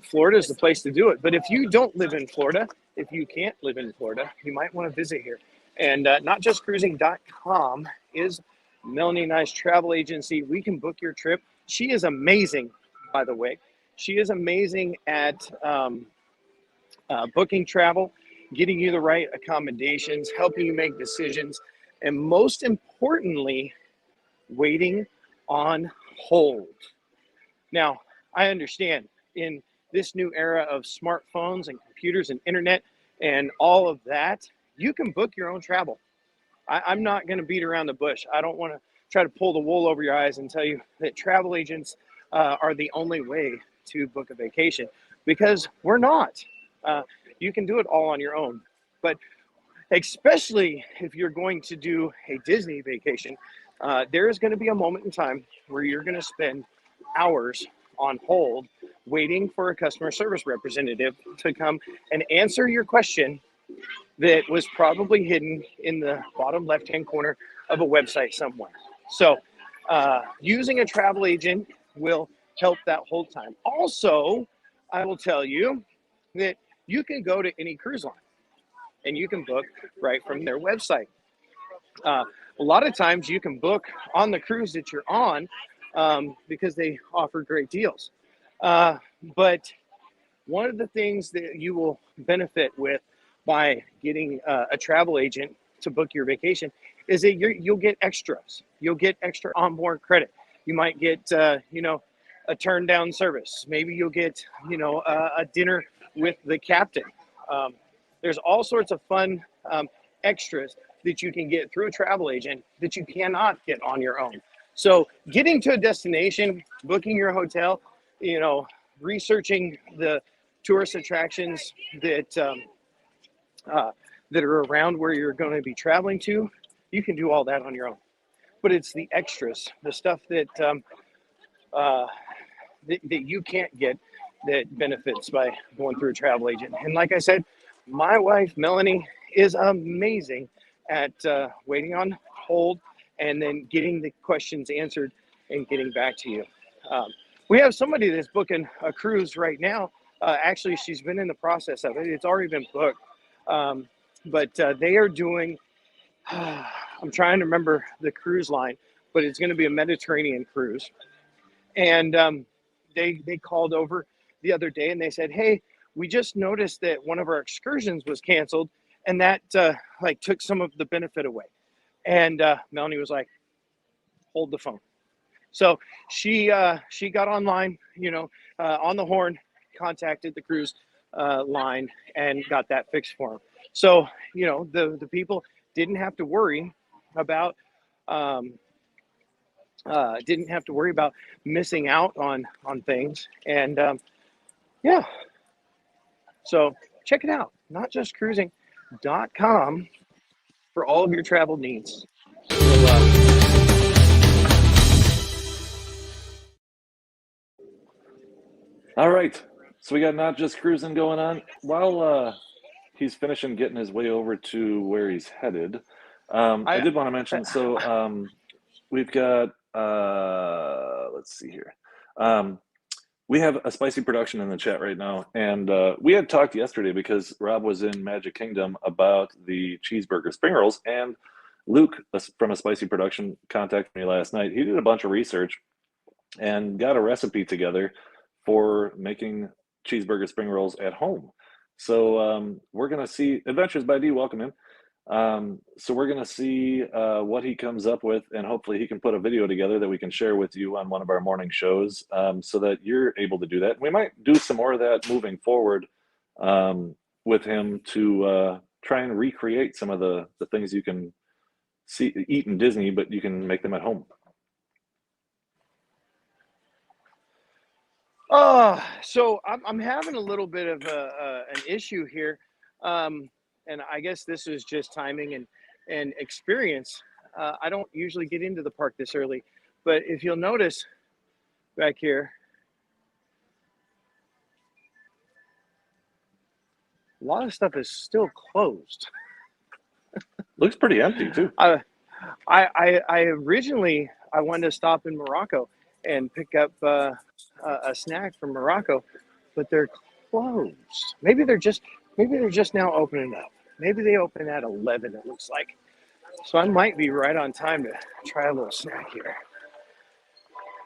Florida is the place to do it. But if you don't live in Florida, if you can't live in Florida, you might want to visit here. And notjustcruising.com is Melanie and I's travel agency. We can book your trip. She is amazing, by the way. She is amazing at booking travel, getting you the right accommodations, helping you make decisions, and most importantly, waiting on hold. Now, I understand in this new era of smartphones and computers and internet and all of that, you can book your own travel. I'm not going to beat around the bush. I don't want to try to pull the wool over your eyes and tell you that travel agents are the only way to book a vacation, because we're not. You can do it all on your own. But especially if you're going to do a Disney vacation, there is going to be a moment in time where you're going to spend hours on hold waiting for a customer service representative to come and answer your question that was probably hidden in the bottom left-hand corner of a website somewhere. So using a travel agent will help that whole time. Also, I will tell you that you can go to any cruise line and you can book right from their website. A lot of times you can book on the cruise that you're on because they offer great deals. But one of the things that you will benefit with by getting a travel agent to book your vacation is that you'll get extras. You'll get extra onboard credit. You might get, a turn down service. Maybe you'll get, a dinner with the captain. There's all sorts of fun extras that you can get through a travel agent that you cannot get on your own. So getting to a destination, booking your hotel, researching the tourist attractions that are around where you're going to be traveling to, you can do all that on your own. But it's the extras, the stuff that you can't get, that benefits by going through a travel agent. And like I said, my wife, Melanie, is amazing at waiting on hold and then getting the questions answered and getting back to you. We have somebody that's booking a cruise right now. Actually, she's been in the process of it. It's already been booked. But they are doing, I'm trying to remember the cruise line, but it's going to be a Mediterranean cruise. And they called over the other day and they said, hey, we just noticed that one of our excursions was canceled, and that took some of the benefit away. And Melanie was like, hold the phone. So she got online, on the horn, contacted the cruise line and got that fixed for them. So, the people didn't have to worry about missing out on things. And yeah, so check it out, notjustcruising.com. for all of your travel needs. So, All right. So we got Not Just Cruising going on. While he's finishing getting his way over to where he's headed, I did want to mention, we've got, let's see here. We have a spicy production in the chat right now, and we had talked yesterday because Rob was in Magic Kingdom about the cheeseburger spring rolls, and Luke from a spicy production contacted me last night. He did a bunch of research and got a recipe together for making cheeseburger spring rolls at home. So we're gonna see Adventures by D. Welcome in. So we're going to see what he comes up with, and hopefully he can put a video together that we can share with you on one of our morning shows, so that you're able to do that. We might do some more of that moving forward with him to try and recreate some of the things you can eat in Disney, but you can make them at home. So I'm having a little bit of an issue here. And I guess this is just timing and experience. I don't usually get into the park this early, but if you'll notice back here, a lot of stuff is still closed. Looks pretty empty too. I originally I wanted to stop in Morocco and pick up a snack from Morocco, but they're closed. Maybe they're just now opening up. Maybe they open at 11, it looks like. So I might be right on time to try a little snack here.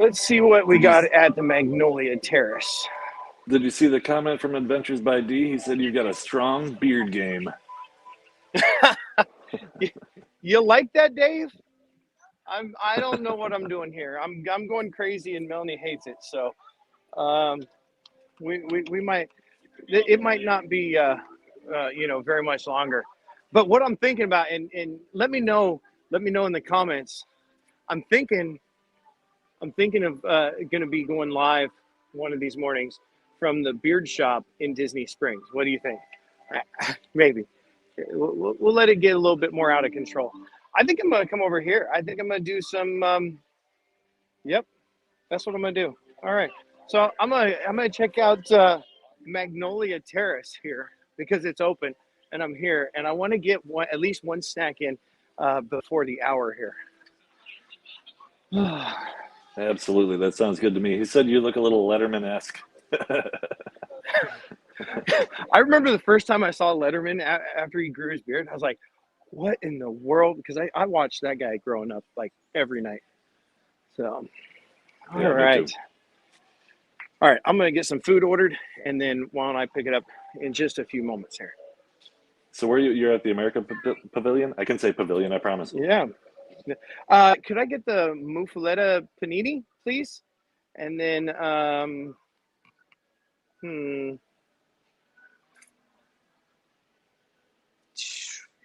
Let's see what we got at the Magnolia Terrace. Did you see the comment from Adventures by D? He said you got a strong beard game. You like that, Dave? I don't know what I'm doing here. I'm going crazy, and Melanie hates it. So we might, it might not be very much longer. But what I'm thinking about, and let me know in the comments. I'm thinking of going to be going live one of these mornings from the beard shop in Disney Springs. What do you think? Maybe we'll let it get a little bit more out of control. I think I'm gonna come over here. I think I'm gonna do some. Yep, that's what I'm gonna do. All right, so I'm gonna check out Magnolia Terrace here because it's open and I'm here, and I want to get at least one snack in before the hour here. Absolutely, that sounds good to me. He said you look a little Letterman-esque. I remember the first time I saw Letterman after he grew his beard. I was like, what in the world? Because I watched that guy growing up like every night. So, all right. All right, I'm going to get some food ordered, and then why don't I pick it up in just a few moments here. So where you're at the American Pavilion? I can say pavilion, I promise. Yeah. Could I get the muffaletta panini, please? And then,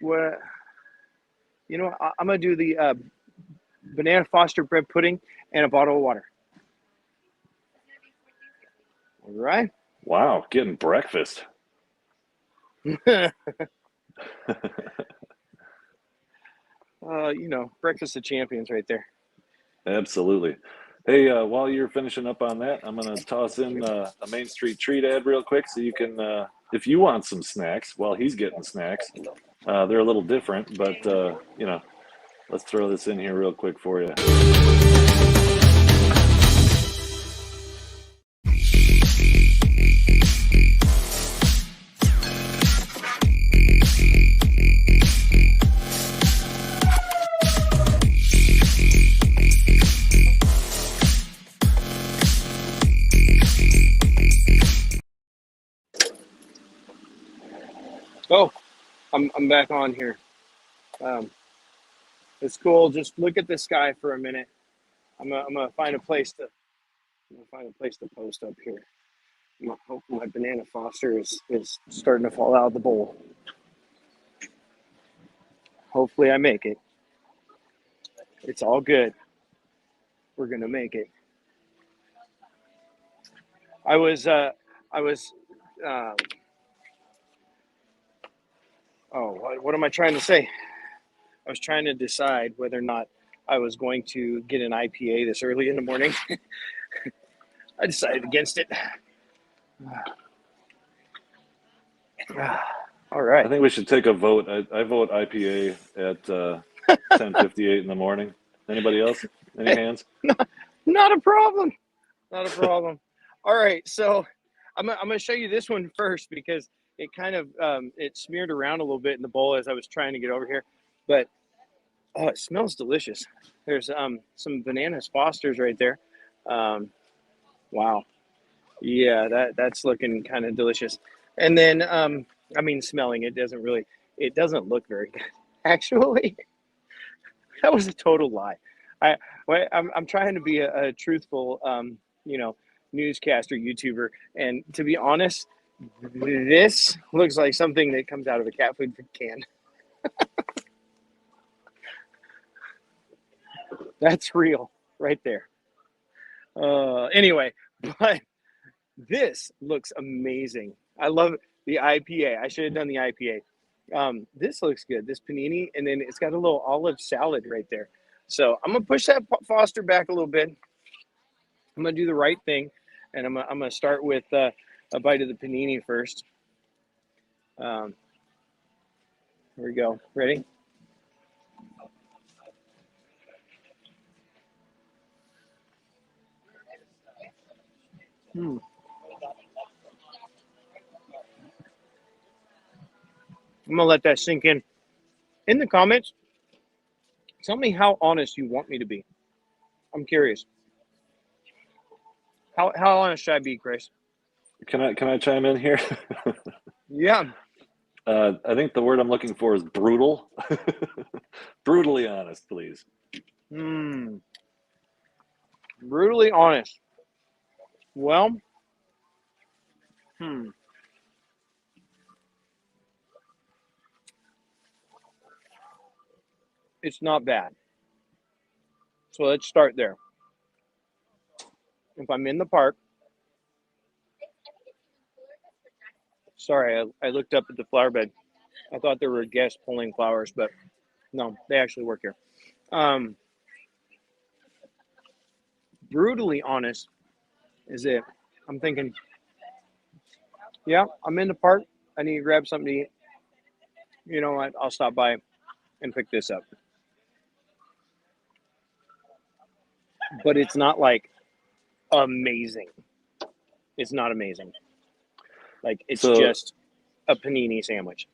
what? You know, I'm gonna do the banana Foster bread pudding and a bottle of water. All right. Wow, getting breakfast. Breakfast of champions right there. Absolutely. Hey, while you're finishing up on that, I'm going to toss in a Main Street treat ad real quick so you can, if you want some snacks while he's getting snacks, they're a little different, but, let's throw this in here real quick for you. Oh, I'm back on here. It's cool. Just look at the sky for a minute. I'm gonna find a place to post up here. I hope my banana Foster is starting to fall out of the bowl. Hopefully I make it. It's all good. We're gonna make it. What am I trying to say? I was trying to decide whether or not I was going to get an IPA this early in the morning. I decided against it. All right. I think we should take a vote. I vote IPA at 10:58 in the morning. Anybody else? Any hands? Not a problem. Not a problem. All right. So I'm going to show you this one first because it kind of it smeared around a little bit in the bowl as I was trying to get over here. But oh, it smells delicious. There's some bananas Fosters right there. Wow. Yeah, that's looking kind of delicious. And then I mean, smelling it doesn't look very good. Actually, that was a total lie. I'm trying to be a truthful newscaster YouTuber, and to be honest, this looks like something that comes out of a cat food can. That's real right there. Anyway, but this looks amazing. I love the IPA. I should have done the IPA. This looks good. This panini, and then it's got a little olive salad right there. So I'm gonna push that Foster back a little bit. I'm gonna do the right thing, and I'm gonna start with a bite of the panini first. Here we go. Ready? I'm gonna let that sink in. In the comments, tell me how honest you want me to be. I'm curious. How honest should I be, Chris? Can I chime in here? Yeah. I think the word I'm looking for is brutal. Brutally honest, please. Brutally honest. Well, it's not bad. So let's start there. If I'm in the park, sorry, I looked up at the flower bed. I thought there were guests pulling flowers, but no, they actually work here. Brutally honest is it. I'm thinking, yeah, I'm in the park. I need to grab something to eat. You know what? I'll stop by and pick this up. But it's not like amazing. It's not amazing. Like it's just a panini sandwich.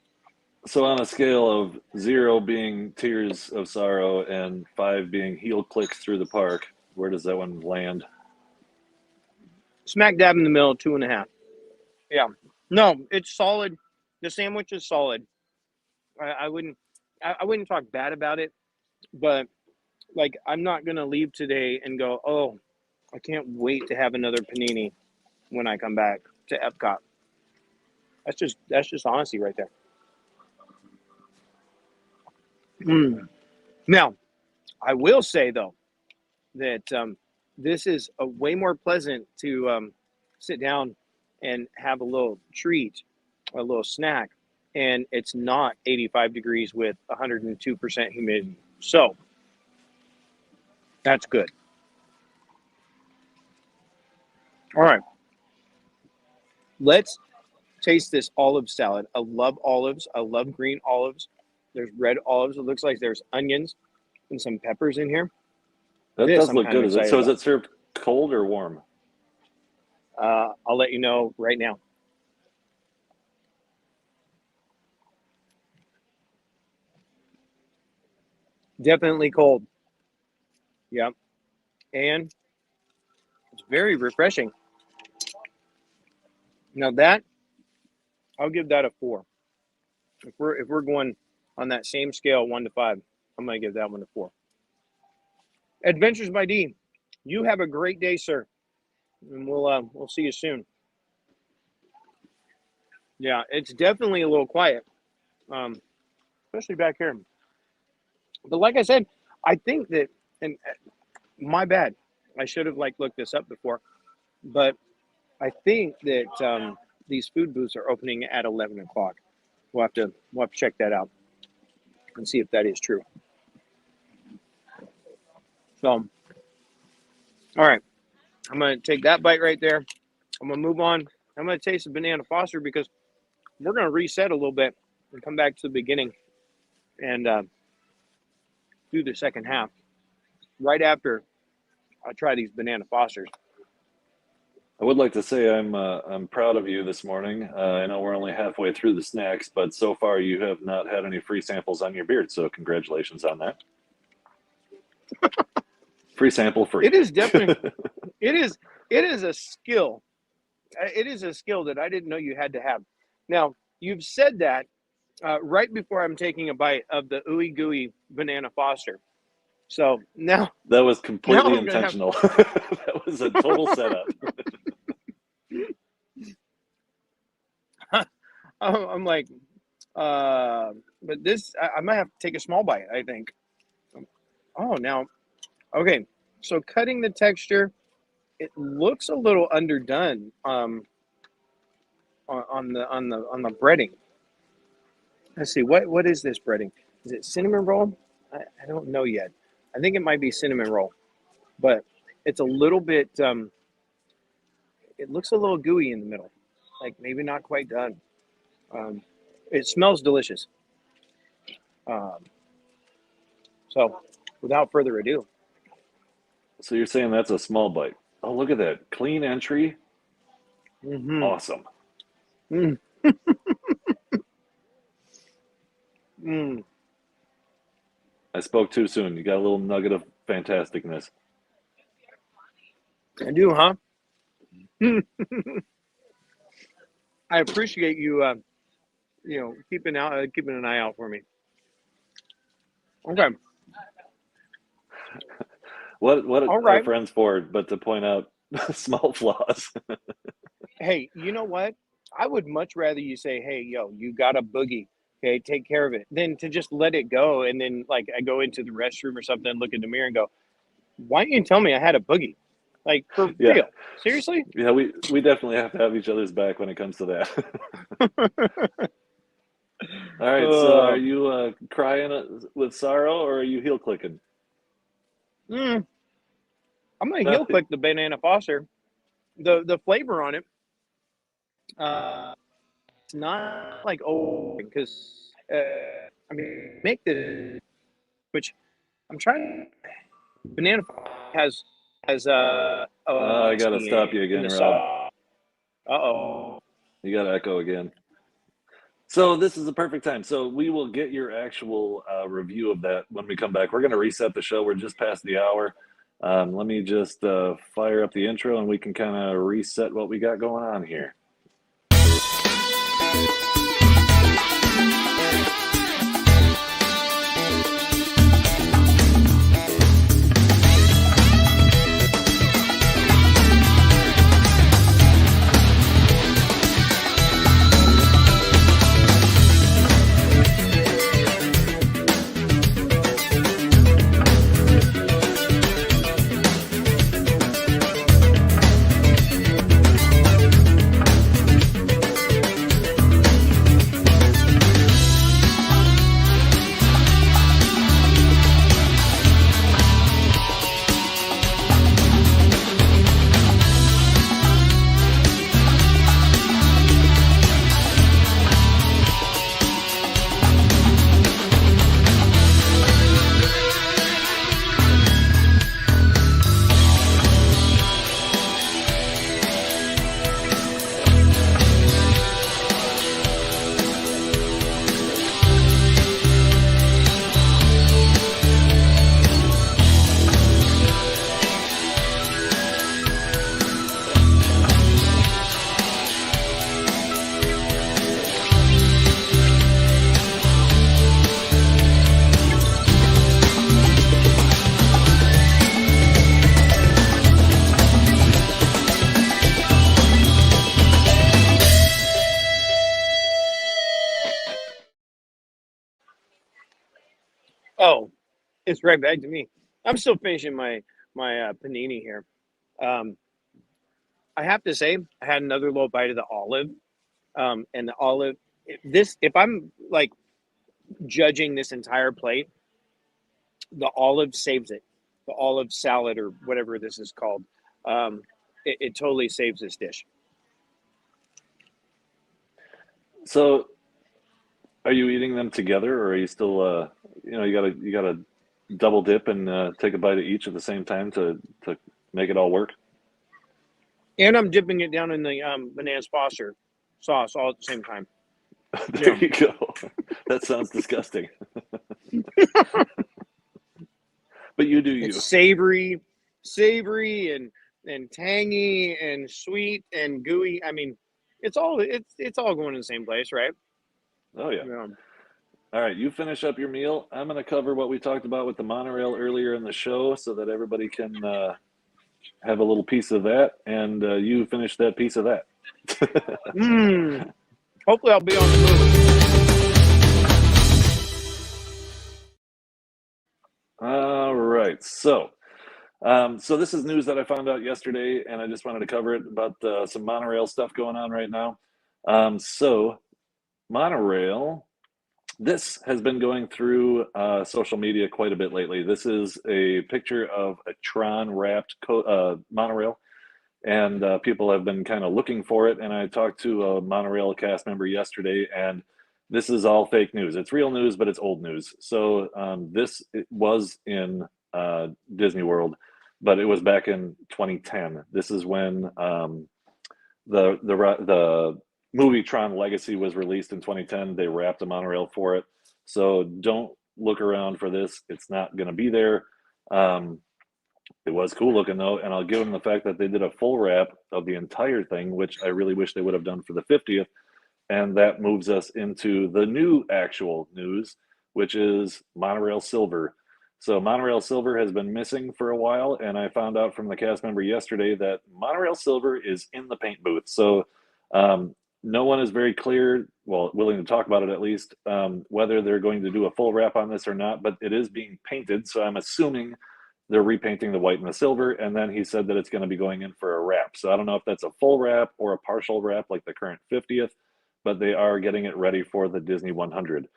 So on a scale of 0 being tears of sorrow and 5 being heel clicks through the park, where does that one land? Smack dab in the middle, 2.5. Yeah. No, it's solid. The sandwich is solid. I wouldn't talk bad about it, but like I'm not gonna leave today and go, oh, I can't wait to have another panini when I come back to Epcot. That's just honesty right there. Now, I will say though that this is a way more pleasant to sit down and have a little treat, a little snack, and it's not 85 degrees with 102% humidity. So that's good. All right. Let's taste this olive salad. I love olives. I love green olives. There's red olives. It looks like there's onions and some peppers in here. That does look good. Is it served cold or warm? I'll let you know right now. Definitely cold. Yep. And it's very refreshing. Now that, I'll give that a 4. If we're going on that same scale, 1 to 5, I'm going to give that one a 4. Adventures by D, you have a great day, sir. And we'll see you soon. Yeah, it's definitely a little quiet, especially back here. But like I said, I think that, and my bad, I should have looked this up before, but I think that these food booths are opening at 11 o'clock. We'll have to check that out. and see if that is true. So, all right, I'm going to take that bite right there. I'm going to move on. I'm going to taste the banana foster because we're going to reset a little bit and come back to the beginning and do the second half right after I try these banana fosters. I would like to say I'm proud of you this morning. I know we're only halfway through the snacks, but so far you have not had any free samples on your beard, so congratulations on that. Free sample free. It is definitely it is a skill. It is a skill that I didn't know you had to have. Now, you've said that right before I'm taking a bite of the ooey gooey banana foster. So now that was completely now intentional. That was a total setup. I'm like, but this I might have to take a small bite, I think. Oh, now, okay. So cutting the texture, it looks a little underdone on the breading. Let's see, what is this breading? Is it cinnamon roll? I don't know yet. I think it might be cinnamon roll, but it's a little bit. It looks a little gooey in the middle, like maybe not quite done. It smells delicious. So, without further ado. So you're saying that's a small bite? Oh, look at that clean entry. Mm-hmm. Awesome. Mm. Mm. I spoke too soon. You got a little nugget of fantasticness. I do, huh? I appreciate you, keeping an eye out for me. Okay. What All are right. friends for but to point out small flaws? Hey, you know what? I would much rather you say, "Hey, yo, you got a boogie. Okay, take care of it," than to just let it go and then like I go into the restroom or something, look in the mirror and go, "Why didn't you tell me I had a boogie?" Like for Yeah. real? Seriously? Yeah, we definitely have to have each other's back when it comes to that. All right, so are you crying with sorrow or are you heel clicking? I'm gonna heel click the banana foster. The flavor on it, it's not like because make the which I'm trying. Banana has I gotta stop you again, Rob. Uh-oh. You gotta echo again. So this is the perfect time. So we will get your actual review of that when we come back. We're going to reset the show. We're just past the hour. Let me just fire up the intro and we can kind of reset what we got going on here. Oh, it's right back to me. I'm still finishing my panini here. I have to say, I had another little bite of the olive, and the olive. If I'm like judging this entire plate, the olive saves it. The olive salad or whatever this is called. It totally saves this dish. So, are you eating them together, or are you still, you gotta double dip and take a bite of each at the same time to make it all work? And I'm dipping it down in the Bananas Foster sauce all at the same time. There you go. That sounds disgusting. But you do you. It's savory and tangy and sweet and gooey. I mean, it's all going in the same place, right? Oh yeah. All right, you finish up your meal. I'm going to cover what we talked about with the monorail earlier in the show so that everybody can have a little piece of that, and you finish that piece of that. Hopefully I'll be on the move. All right, so this is news that I found out yesterday, and I just wanted to cover it about some monorail stuff going on right now. So monorail, this has been going through social media quite a bit lately. This is a picture of a Tron wrapped monorail, and people have been kind of looking for it. And I talked to a monorail cast member yesterday, and this is all fake news. It's real news, but it's old news. So it was in Disney World, but it was back in 2010. This is when the movie Tron Legacy was released in 2010. They wrapped a monorail for it. So don't look around for this. It's not going to be there. It was cool looking though, and I'll give them the fact that they did a full wrap of the entire thing, which I really wish they would have done for the 50th. And that moves us into the new actual news, which is Monorail Silver. So Monorail Silver has been missing for a while, and I found out from the cast member yesterday that Monorail Silver is in the paint booth. So no one is very clear, well, willing to talk about it at least, whether they're going to do a full wrap on this or not, but it is being painted. So I'm assuming they're repainting the white and the silver, and then he said that it's going to be going in for a wrap. So I don't know if that's a full wrap or a partial wrap like the current 50th, but they are getting it ready for the Disney 100.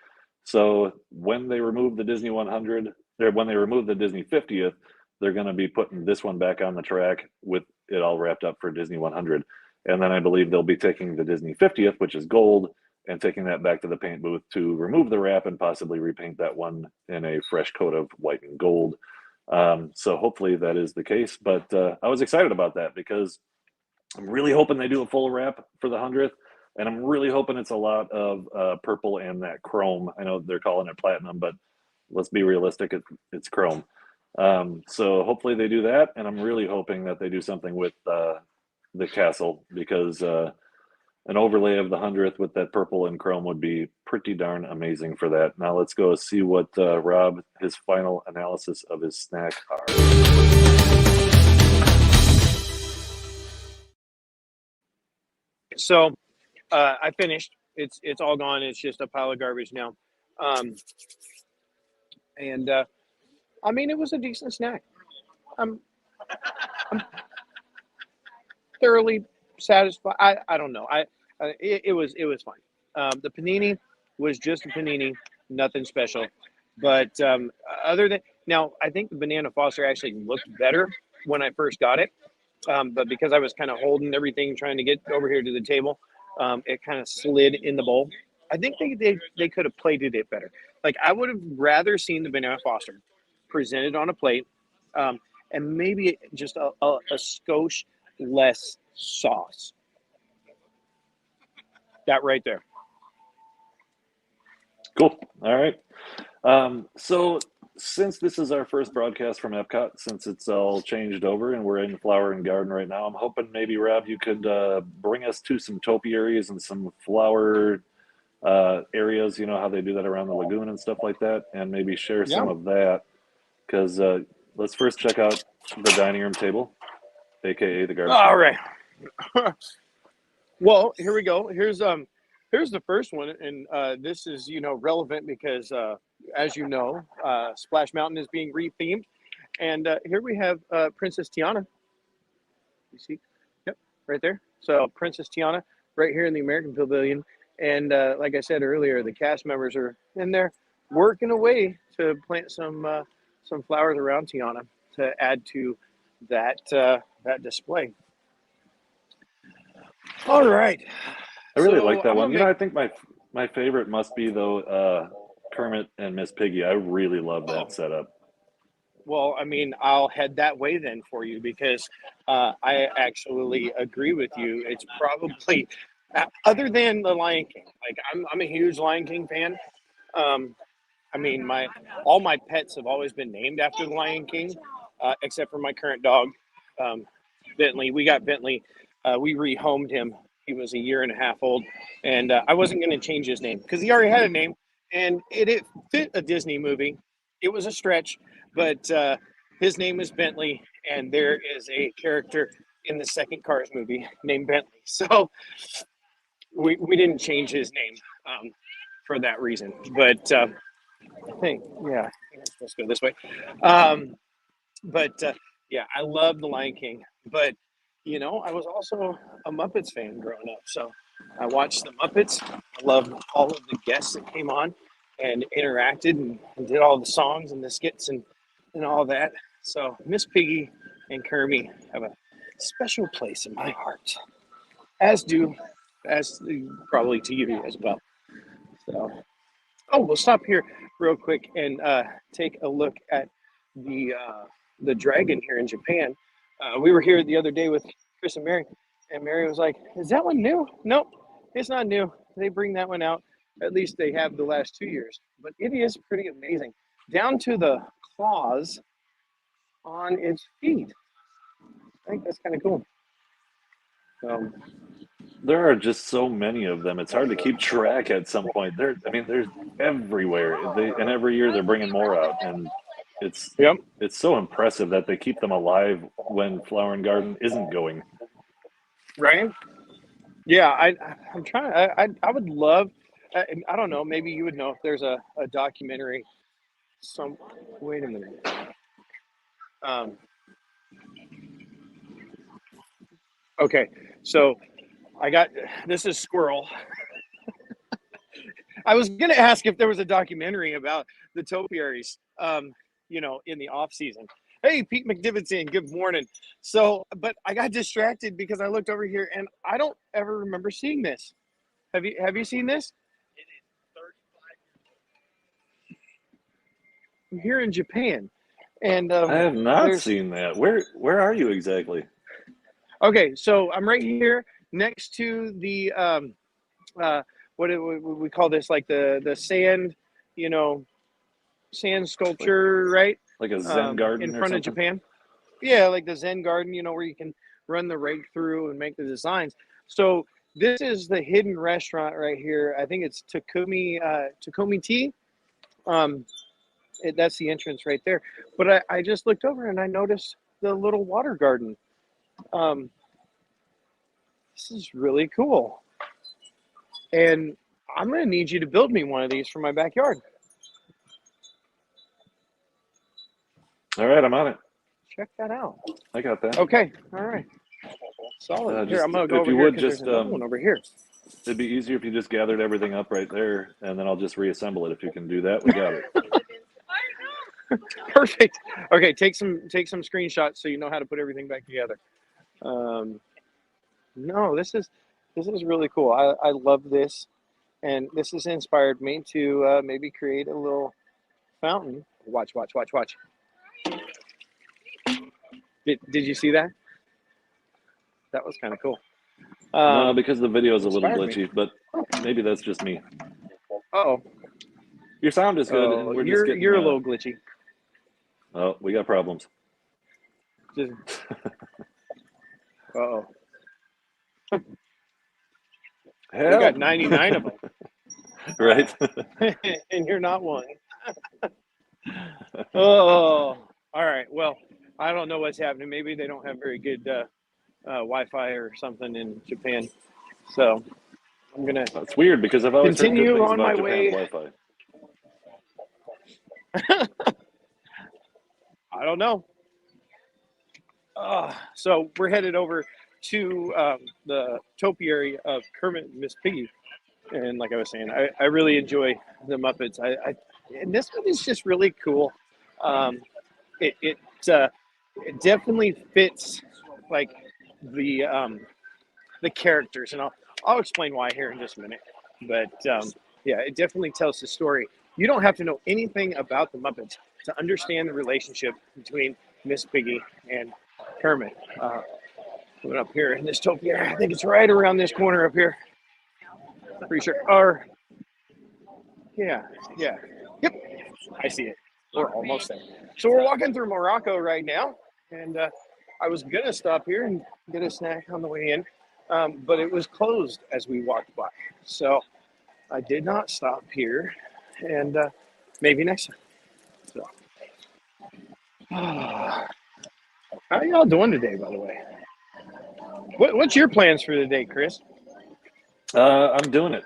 So when they remove the Disney 100, or when they remove the Disney 50th, they're going to be putting this one back on the track with it all wrapped up for Disney 100. And then I believe they'll be taking the Disney 50th, which is gold, and taking that back to the paint booth to remove the wrap and possibly repaint that one in a fresh coat of white and gold. So hopefully that is the case. But I was excited about that because I'm really hoping they do a full wrap for the 100th. And I'm really hoping it's a lot of purple and that chrome. I know they're calling it platinum, but let's be realistic, it's chrome. So hopefully they do that. And I'm really hoping that they do something with the castle, because an overlay of the 100th with that purple and chrome would be pretty darn amazing for that. Now let's go see what Rob, his final analysis of his snack are. So I finished. It's all gone. It's just a pile of garbage now. And I mean, it was a decent snack. I'm thoroughly satisfied. I don't know. It was fine. The panini was just a panini, nothing special. But other than now, I think the Banana Foster actually looked better when I first got it. But because I was kind of holding everything, trying to get over here to the table, it kind of slid in the bowl. I think they could have plated it better. Like, I would have rather seen the Banana Foster presented on a plate, and maybe just a skosh less sauce. That right there. Cool. All right. So since this is our first broadcast from Epcot, since it's all changed over and we're in Flower and Garden right now, I'm hoping maybe, Rob, you could bring us to some topiaries and some flower areas, you know how they do that around the lagoon and stuff like that, and maybe share some of that, because let's first check out the dining room table, aka the garden. All right. Well, here we go. Here's the first one, and this is relevant because as you know, Splash Mountain is being rethemed, and here we have Princess Tiana. You see, yep, right there. So Princess Tiana, right here in the American Pavilion, and like I said earlier, the cast members are in there. working away to plant some flowers around Tiana to add to that display. All right. I really So like that I'm one. gonna make. I think my favorite must be though Kermit and Miss Piggy. I really love that setup. Well, I mean, I'll head that way then for you because I actually agree with you. It's probably other than the Lion King. Like I'm a huge Lion King fan. Um, I mean, all my pets have always been named after the Lion King, except for my current dog, Bentley. We got Bentley. We rehomed him. He was a year and a half old, and I wasn't going to change his name because he already had a name, and it fit a Disney movie. It was a stretch, but his name is Bentley, and there is a character in the second Cars movie named Bentley. So we didn't change his name for that reason. But I think, yeah, let's go this way. Um, but yeah, I love The Lion King. But, I was also a Muppets fan growing up. So I watched the Muppets. I loved all of the guests that came on and interacted and did all the songs and the skits and all that. So Miss Piggy and Kermie have a special place in my heart, as probably to you as well. So, oh, we'll stop here real quick and take a look at the dragon here in Japan. We were here the other day with Chris and Mary was like, "Is that one new?" Nope, it's not new. They bring that one out. At least they have the last 2 years, but it is pretty amazing, down to the claws on its feet. I think that's kind of cool. So, There are just so many of them. It's hard to keep track at some point. There's everywhere. And every year they're bringing more out, and it's yep. it's so impressive that they keep them alive when Flower and Garden isn't going. Right? Yeah, I'm trying. I would love. I don't know. Maybe you would know if there's a documentary. Some. Wait a minute. Um, okay, so I got this is Squirrel. I was gonna ask if there was a documentary about the topiaries. In the off season. Hey, Pete McDivittson, good morning. So, but I got distracted because I looked over here and I don't ever remember seeing this. Have you seen this? I'm here in Japan, and I have not there's seen that. Where are you exactly? okay. So I'm right here next to the what do we call this? Like the sand, you know, sand sculpture, right? Like a Zen garden In or front of something? Japan. Yeah, like the Zen garden, where you can run the rake through and make the designs. So this is the hidden restaurant right here. I think it's Takumi Tea. Um, that's the entrance right there. But I just looked over and I noticed the little water garden. Um, this is really cool. And I'm going to need you to build me one of these for my backyard. All right, I'm on it. Check that out. I got that. Okay. All right. Solid. Here, Just I'm going to go if over you here would because there's just another one over here. it'd be easier if you just gathered everything up right there, and then I'll just reassemble it. If you can do that, we got it. Perfect. Okay, take some screenshots so you know how to put everything back together. No, this is really cool. I love this, and this has inspired me to maybe create a little fountain. Watch. Did you see that? That was kind of cool. No, because the video is a little inspired me. glitchy, but maybe that's just me. Oh, Your sound is good, and we're just getting. You're a little glitchy. Oh, we got problems. Uh-oh. We Help. got 99 of them. Right? And you're not one. Oh, all right. Well, I don't know what's happening. Maybe they don't have very good Wi-Fi or something in Japan. So I'm going to That's weird because I've always heard good continue things on about my Japan's way. Wi-Fi. I don't know. So we're headed over to the topiary of Kermit and Miss Piggy. And like I was saying, I really enjoy the Muppets. and this one is just really cool. Um, it definitely fits like the characters, and I'll explain why here in just a minute. But yeah, it definitely tells the story. You don't have to know anything about the Muppets to understand the relationship between Miss Piggy and Kermit. Coming up here in this Topia, I think it's right around this corner up here. Pretty sure. Or yeah, yep, I see it. We're almost there. So we're walking through Morocco right now, and I was gonna stop here and get a snack on the way in, but it was closed as we walked by. So I did not stop here, and maybe next time. So, how y'all doing today, by the way? What's your plans for the day, Chris? I'm doing it.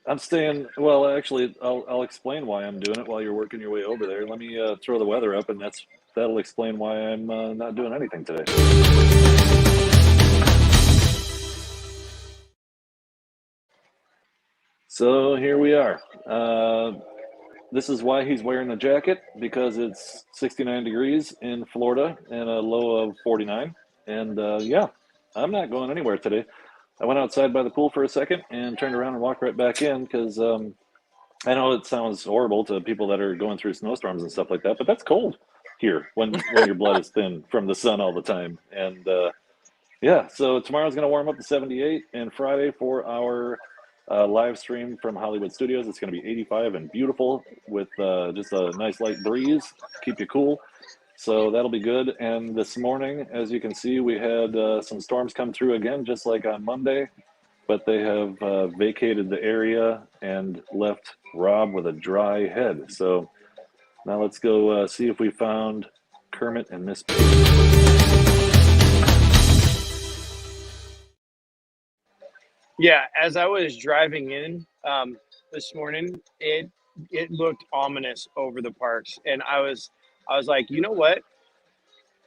I'm staying. Well, actually, I'll explain why I'm doing it while you're working your way over there. Let me throw the weather up, and that'll explain why I'm not doing anything today. So here we are. This is why he's wearing a jacket, because it's 69 degrees in Florida and a low of 49. And yeah, I'm not going anywhere today. I went outside by the pool for a second and turned around and walked right back in because I know it sounds horrible to people that are going through snowstorms and stuff like that, but that's cold here when your blood is thin from the sun all the time. And yeah, so tomorrow's going to warm up to 78, and Friday for our live stream from Hollywood Studios, it's going to be 85 and beautiful with just a nice light breeze, keep you cool. So that'll be good. And this morning, as you can see, we had some storms come through again, just like on Monday, but they have vacated the area and left Rob with a dry head. So now let's go see if we found Kermit and Miss Piggy. Yeah, as I was driving in this morning, it looked ominous over the parks, and I was like, you know what?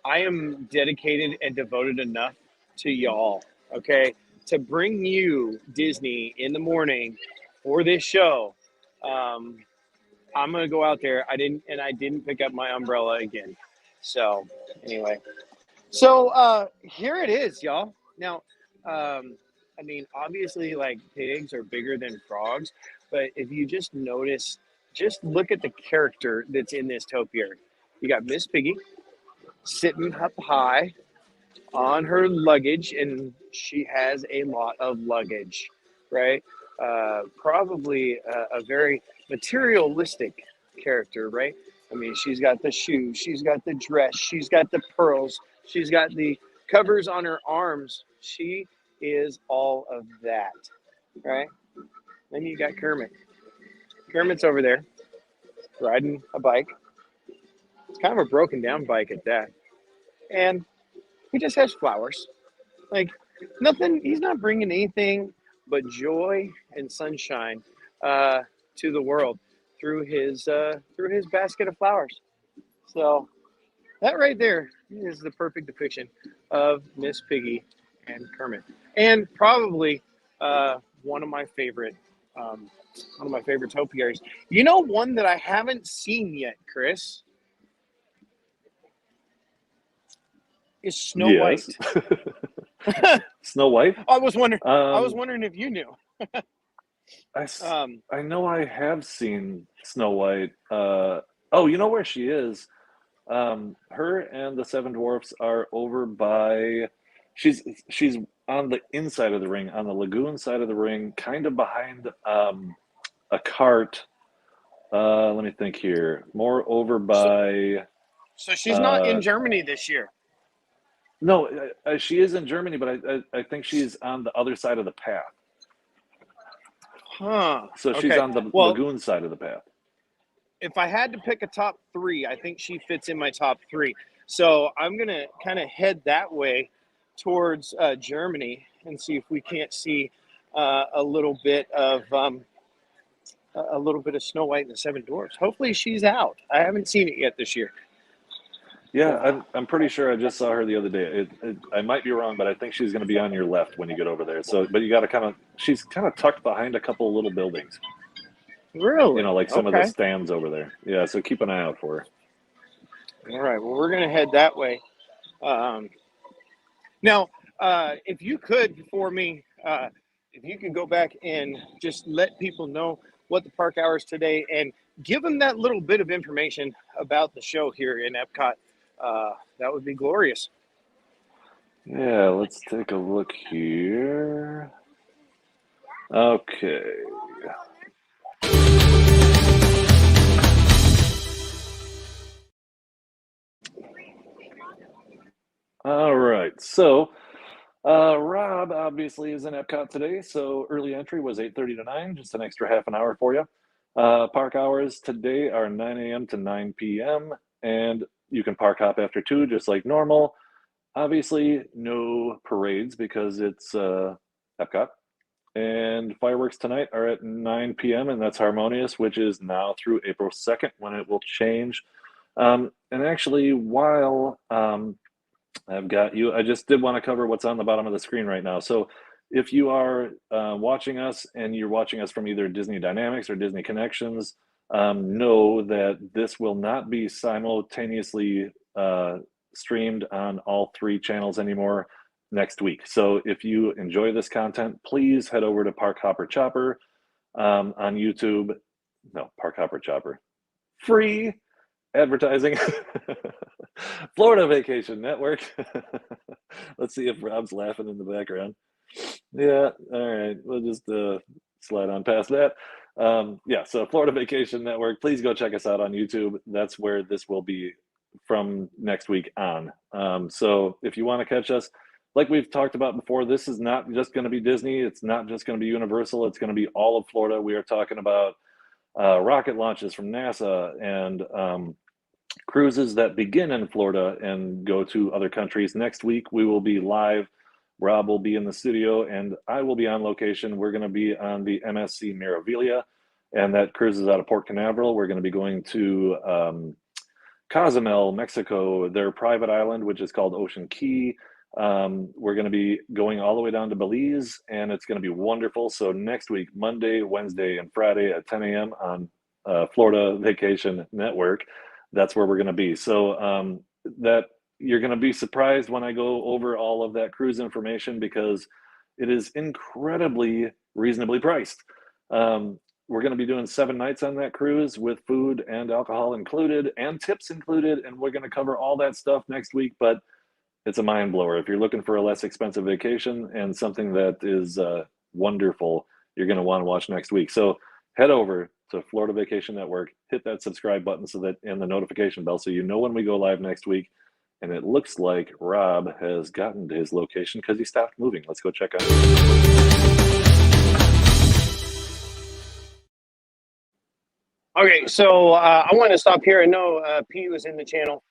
I am dedicated and devoted enough to y'all, okay, to bring you Disney in the morning for this show. I'm gonna go out there. I didn't pick up my umbrella again. So anyway, so here it is, y'all. Now, I mean, obviously, like pigs are bigger than frogs, but if you just notice, just look at the character that's in this topiary. You got Miss Piggy sitting up high on her luggage, and she has a lot of luggage, right? Probably a very materialistic character, right? I mean, she's got the shoes, she's got the dress, she's got the pearls, she's got the covers on her arms. She is all of that, right? Then you got Kermit. Kermit's over there riding a bike. It's kind of a broken down bike at that. And he just has flowers. Like nothing, he's not bringing anything but joy and sunshine to the world through his basket of flowers. So that right there is the perfect depiction of Miss Piggy and Kermit, and probably one of my favorite topiaries. You know, one that I haven't seen yet, Chris, is Snow Yes. White. Snow White? I was wondering if you knew. I know I have seen Snow White. Oh, you know where she is? Her and the Seven Dwarfs are over by. She's on the inside of the ring, on the lagoon side of the ring, kind of behind a cart. Let me think here. More over by. So she's not in Germany this year. No, she is in Germany, but I think she's on the other side of the path. Huh. So she's on the lagoon side of the path. If I had to pick a top three, I think she fits in my top three. So I'm going to kind of head that way towards Germany and see if we can't see a little bit of Snow White and the Seven Dwarfs. Hopefully she's out. I haven't seen it yet this year. Yeah, I'm pretty sure I just saw her the other day. I might be wrong, but I think she's going to be on your left when you get over there. So, but you got to she's kind of tucked behind a couple of little buildings. Really? Like some of the Okay. stands over there. Yeah, so keep an eye out for her. All right. Well, we're gonna head that way. Um, Now, if you could for me, if you could go back and just let people know what the park hours today and give them that little bit of information about the show here in Epcot, that would be glorious. Yeah, let's take a look here. Okay. All right. So, Rob obviously is in Epcot today, so early entry was 8:30 to 9, just an extra half an hour for you. Park hours today are 9 a.m. to 9 p.m., and you can park hop after 2, just like normal. Obviously, no parades because it's Epcot. And fireworks tonight are at 9 p.m., and that's Harmonious, which is now through April 2nd when it will change. And actually, while I've got you, I just did want to cover what's on the bottom of the screen right now. So if you are watching us and you're watching us from either Disney Dynamics or Disney Connections, know that this will not be simultaneously streamed on all 3 channels anymore next week. So if you enjoy this content, please head over to Parkhopper Chopper on YouTube. No, Parkhopper Chopper. Free advertising. Florida Vacation Network. Let's see if Rob's laughing in the background. Yeah, all right. We'll just slide on past that. Yeah, so Florida Vacation Network, please go check us out on YouTube. That's where this will be from next week on. So if you want to catch us, like we've talked about before, this is not just going to be Disney. It's not just going to be Universal. It's going to be all of Florida. We are talking about rocket launches from NASA and cruises that begin in Florida and go to other countries. Next week, we will be live. Rob will be in the studio, and I will be on location. We're going to be on the MSC Meraviglia, and that cruises out of Port Canaveral. We're going to be going to Cozumel, Mexico, their private island, which is called Ocean Key. We're going to be going all the way down to Belize, and it's going to be wonderful. So next week, Monday, Wednesday, and Friday at 10 a.m. on Florida Vacation Network, that's where we're going to be. So that you're going to be surprised when I go over all of that cruise information because it is incredibly reasonably priced. We're going to be doing 7 nights on that cruise with food and alcohol included and tips included. And we're going to cover all that stuff next week, but it's a mind blower. If you're looking for a less expensive vacation and something that is wonderful, you're going to want to watch next week. So head over to Florida Vacation Network, hit that subscribe button so that and the notification bell so you know when we go live next week. And it looks like Rob has gotten to his location because he stopped moving. Let's go check out. Okay, so I want to stop here. I know Pete was in the channel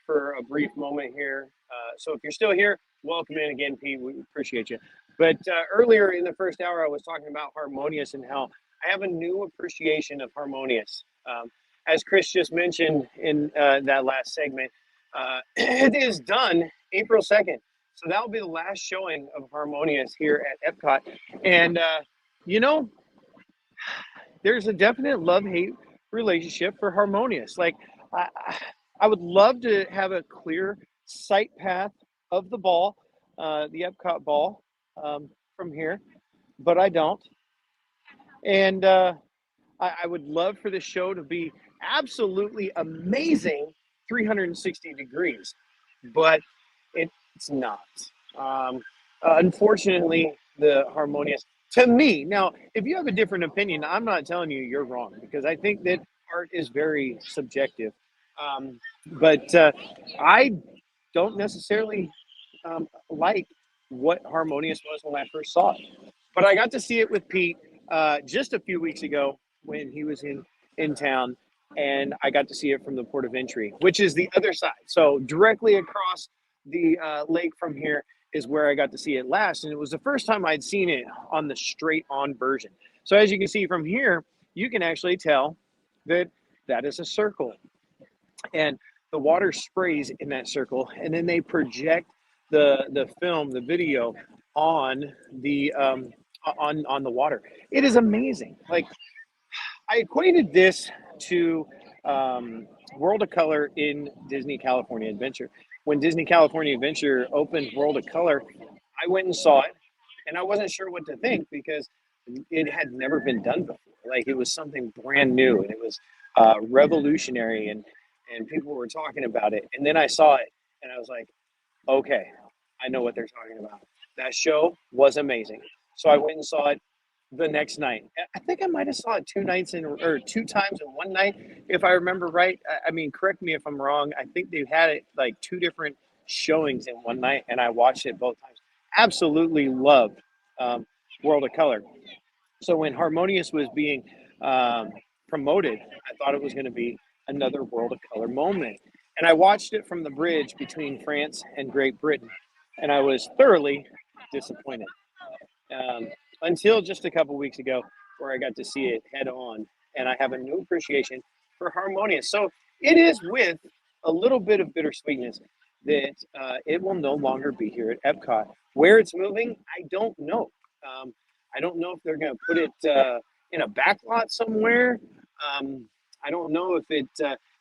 for a brief moment here. So if you're still here, welcome in again, Pete. We appreciate you. But earlier in the first hour, I was talking about Harmonious and how I have a new appreciation of Harmonious. As Chris just mentioned in that last segment, it is done April 2nd. So that will be the last showing of Harmonious here at Epcot. And, there's a definite love-hate relationship for Harmonious. Like, I would love to have a clear sight path of the ball, the Epcot ball, from here, but I don't. And I would love for the show to be absolutely amazing 360 degrees, but it's not. Unfortunately, the Harmonious, to me, now, if you have a different opinion, I'm not telling you you're wrong because I think that art is very subjective. But I don't necessarily like what Harmonious was when I first saw it. But I got to see it with Pete just a few weeks ago when he was in town, and I got to see it from the port of entry, which is the other side. So directly across the lake from here is where I got to see it last, and it was the first time I'd seen it on the straight-on version. So as you can see from here, you can actually tell that that is a circle, and the water sprays in that circle, and then they project the film, the video, on on the water. It is amazing. Like, I equated this to World of Color in Disney California Adventure. When Disney California Adventure opened World of Color, I went and saw it, and I wasn't sure what to think because it had never been done before. Like, it was something brand new, and it was revolutionary, and people were talking about it. And then I saw it, and I was like, okay, I know what they're talking about. That show was amazing. So I went and saw it the next night. I think I might have saw it 2 nights or 2 times in one night, if I remember right. I mean, correct me if I'm wrong. I think they've had it like 2 different showings in one night, and I watched it both times. Absolutely loved um, World of Color. So when Harmonious was being um, promoted, I thought it was going to be another World of Color moment. And I watched it from the bridge between France and Great Britain, and I was thoroughly disappointed um, until just a couple weeks ago, where I got to see it head on, and I have a new appreciation for Harmonious. So it is with a little bit of bittersweetness that it will no longer be here at Epcot. Where it's moving, I don't know. I don't know if they're going to put it in a backlot somewhere. I don't know if it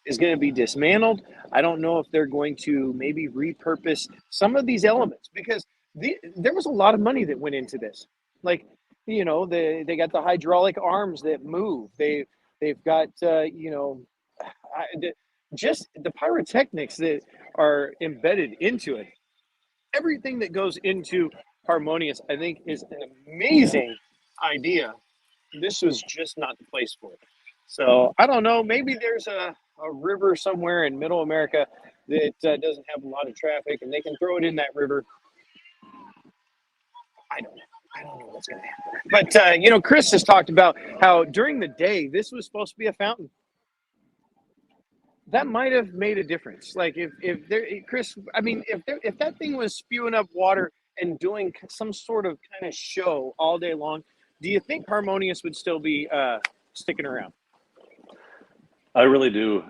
is going to be dismantled. I don't know if they're going to maybe repurpose some of these elements because there was a lot of money that went into this. Like, they got the hydraulic arms that move. They've got just the pyrotechnics that are embedded into it. Everything that goes into Harmonious, I think, is an amazing idea. This was just not the place for it. So I don't know. Maybe there's a river somewhere in Middle America that doesn't have a lot of traffic, and they can throw it in that river. I don't know. I don't know what's going to happen. But Chris has talked about how during the day this was supposed to be a fountain. That might have made a difference. Like if there, Chris, I mean, if that thing was spewing up water and doing some sort of kind of show all day long, do you think Harmonious would still be sticking around? I really do.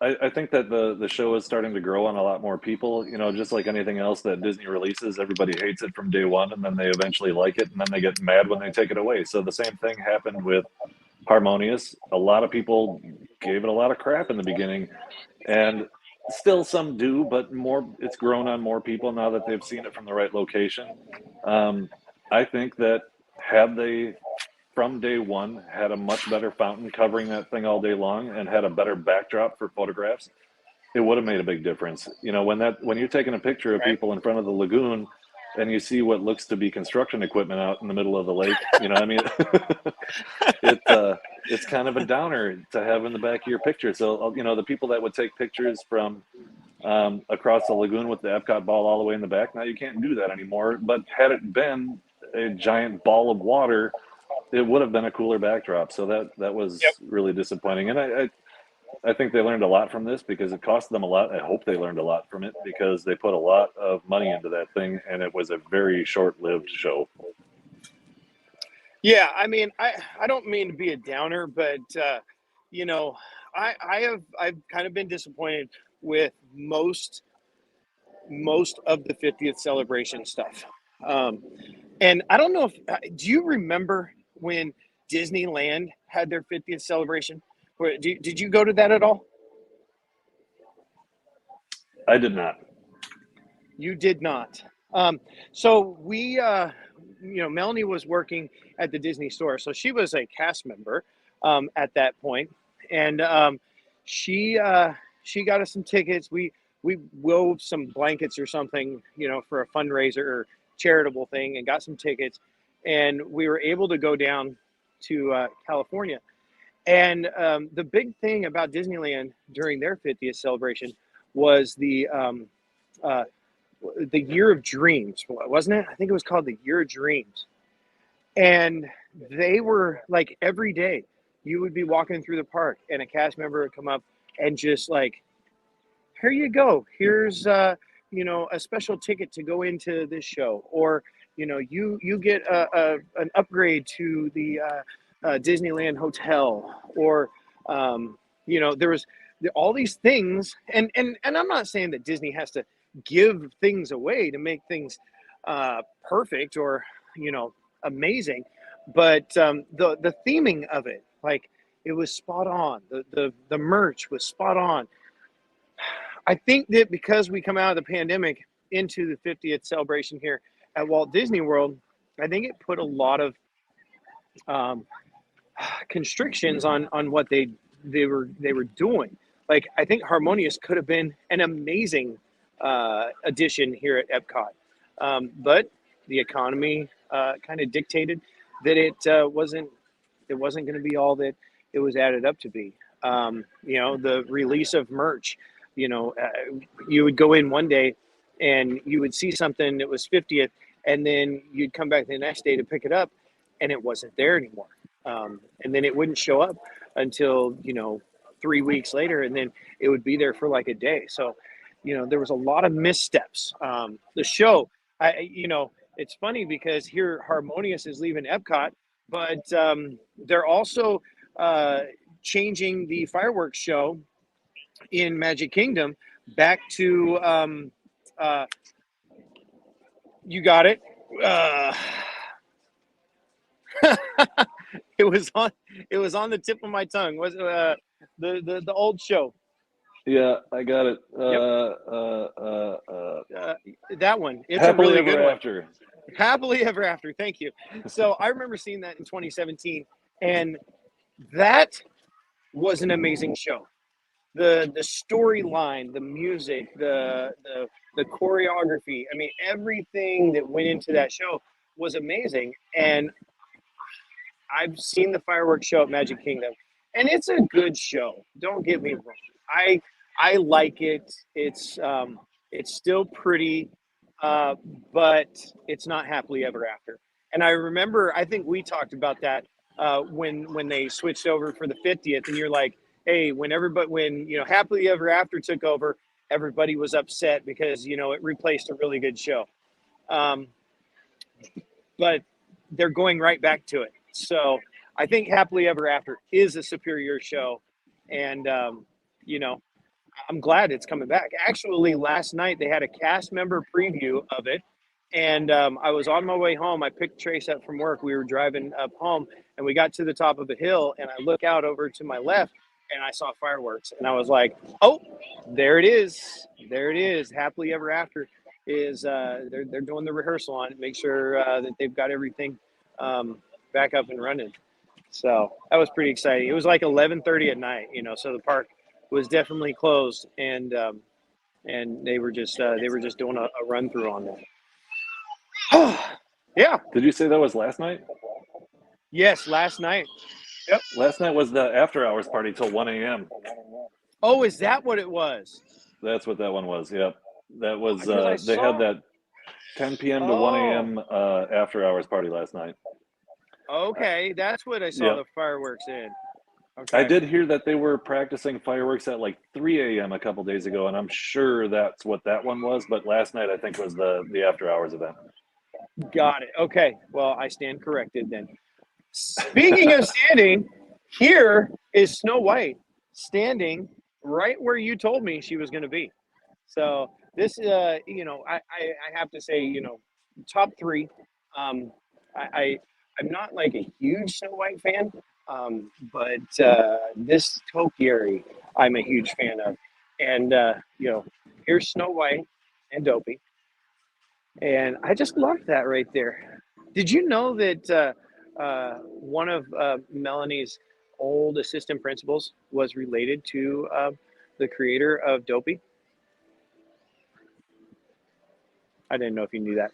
I think that the show is starting to grow on a lot more people. Just like anything else that Disney releases, everybody hates it from day one, and then they eventually like it, and then they get mad when they take it away. So the same thing happened with Harmonious. A lot of people gave it a lot of crap in the beginning, and still some do, but more. It's grown on more people now that they've seen it from the right location. I think that had they from day one had a much better fountain covering that thing all day long and had a better backdrop for photographs, it would have made a big difference. When you're taking a picture of Right. people in front of the lagoon and you see what looks to be construction equipment out in the middle of the lake, I mean, it's kind of a downer to have in the back of your picture. So the people that would take pictures from across the lagoon with the Epcot ball all the way in the back, now you can't do that anymore. But had it been a giant ball of water, it would have been a cooler backdrop. So that was Yep. really disappointing. And I think they learned a lot from this because it cost them a lot. I hope they learned a lot from it because they put a lot of money into that thing, and it was a very short-lived show. Yeah, I mean, I don't mean to be a downer, but I've kind of been disappointed with most of the 50th celebration stuff. And I don't know if do you remember when Disneyland had their 50th celebration? Did you go to that at all? I did not. You did not. So Melanie was working at the Disney store, so she was a cast member at that point, and she got us some tickets. We wove some blankets or something, for a fundraiser or charitable thing, and got some tickets, and we were able to go down to California. And the big thing about Disneyland during their 50th celebration was uh, the Year of Dreams, wasn't it? I think it was called the Year of Dreams. And they were like every day you would be walking through the park and a cast member would come up and just like, here you go. Here's a special ticket to go into this show, or you get an upgrade to the Disneyland hotel, or there was all these things, and I'm not saying that Disney has to give things away to make things perfect, or amazing. But the theming of it, like, it was spot on. The merch was spot on. I think that because we come out of the pandemic into the 50th celebration here at Walt Disney World, I think it put a lot of um, constrictions on what they were doing. Like, I think Harmonious could have been an amazing addition here at Epcot, but the economy kind of dictated that it wasn't going to be all that it was added up to be. The release of merch. You would go in one day and you would see something that was 50th, and then you'd come back the next day to pick it up, and it wasn't there anymore. And then it wouldn't show up until 3 weeks later, and then it would be there for like a day. So, there was a lot of missteps. The show, it's funny because here Harmonious is leaving Epcot, but they're also changing the fireworks show in Magic Kingdom back to you got it. It was on the tip of my tongue. Was the old show? Yeah, I got it. That one. It's Happily a really good Ever one. After. Happily Ever After. Thank you. So I remember seeing that in 2017, and that was an amazing show. The storyline, the music, the choreography. I mean, everything that went into that show was amazing. And I've seen the fireworks show at Magic Kingdom, and it's a good show. Don't get me wrong. I like it. It's still pretty, but it's not happily ever after. And I remember, I think we talked about that when they switched over for the 50th, and you're like, hey, when happily ever after took over, everybody was upset because it replaced a really good show. But they're going right back to it. So I think Happily Ever After is a superior show, and I'm glad it's coming back. Actually, last night they had a cast member preview of it, and I was on my way home. I picked Trace up from work. We were driving up home, and we got to the top of a hill, and I look out over to my left, and I saw fireworks, and I was like, "Oh, there it is! There it is! Happily Ever After is they're doing the rehearsal on it. Make sure that they've got everything back up and running." So that was pretty exciting. It was like 11:30 at night, so the park was definitely closed, and they were just doing a run through on that. Yeah. Did you say that was last night? Yes, last night. Yep. Last night was the after hours party till 1 a.m. Oh, is that what it was? That's what that one was. Yep. That was they saw... had that 10 p.m. to 1 a.m. After hours party last night. Okay, that's what I saw the fireworks in. Okay. I did hear that they were practicing fireworks at like 3 a.m. a couple days ago, and I'm sure that's what that one was. But last night, I think, was the after hours event. Got it. Okay. Well, I stand corrected then. Speaking of standing, here is Snow White standing right where you told me she was going to be. So this, I have to say, top three. I'm not like a huge Snow White fan, but this topiary I'm a huge fan of. And, here's Snow White and Dopey. And I just love that right there. Did you know that one of Melanie's old assistant principals was related to the creator of Dopey? I didn't know if you knew that.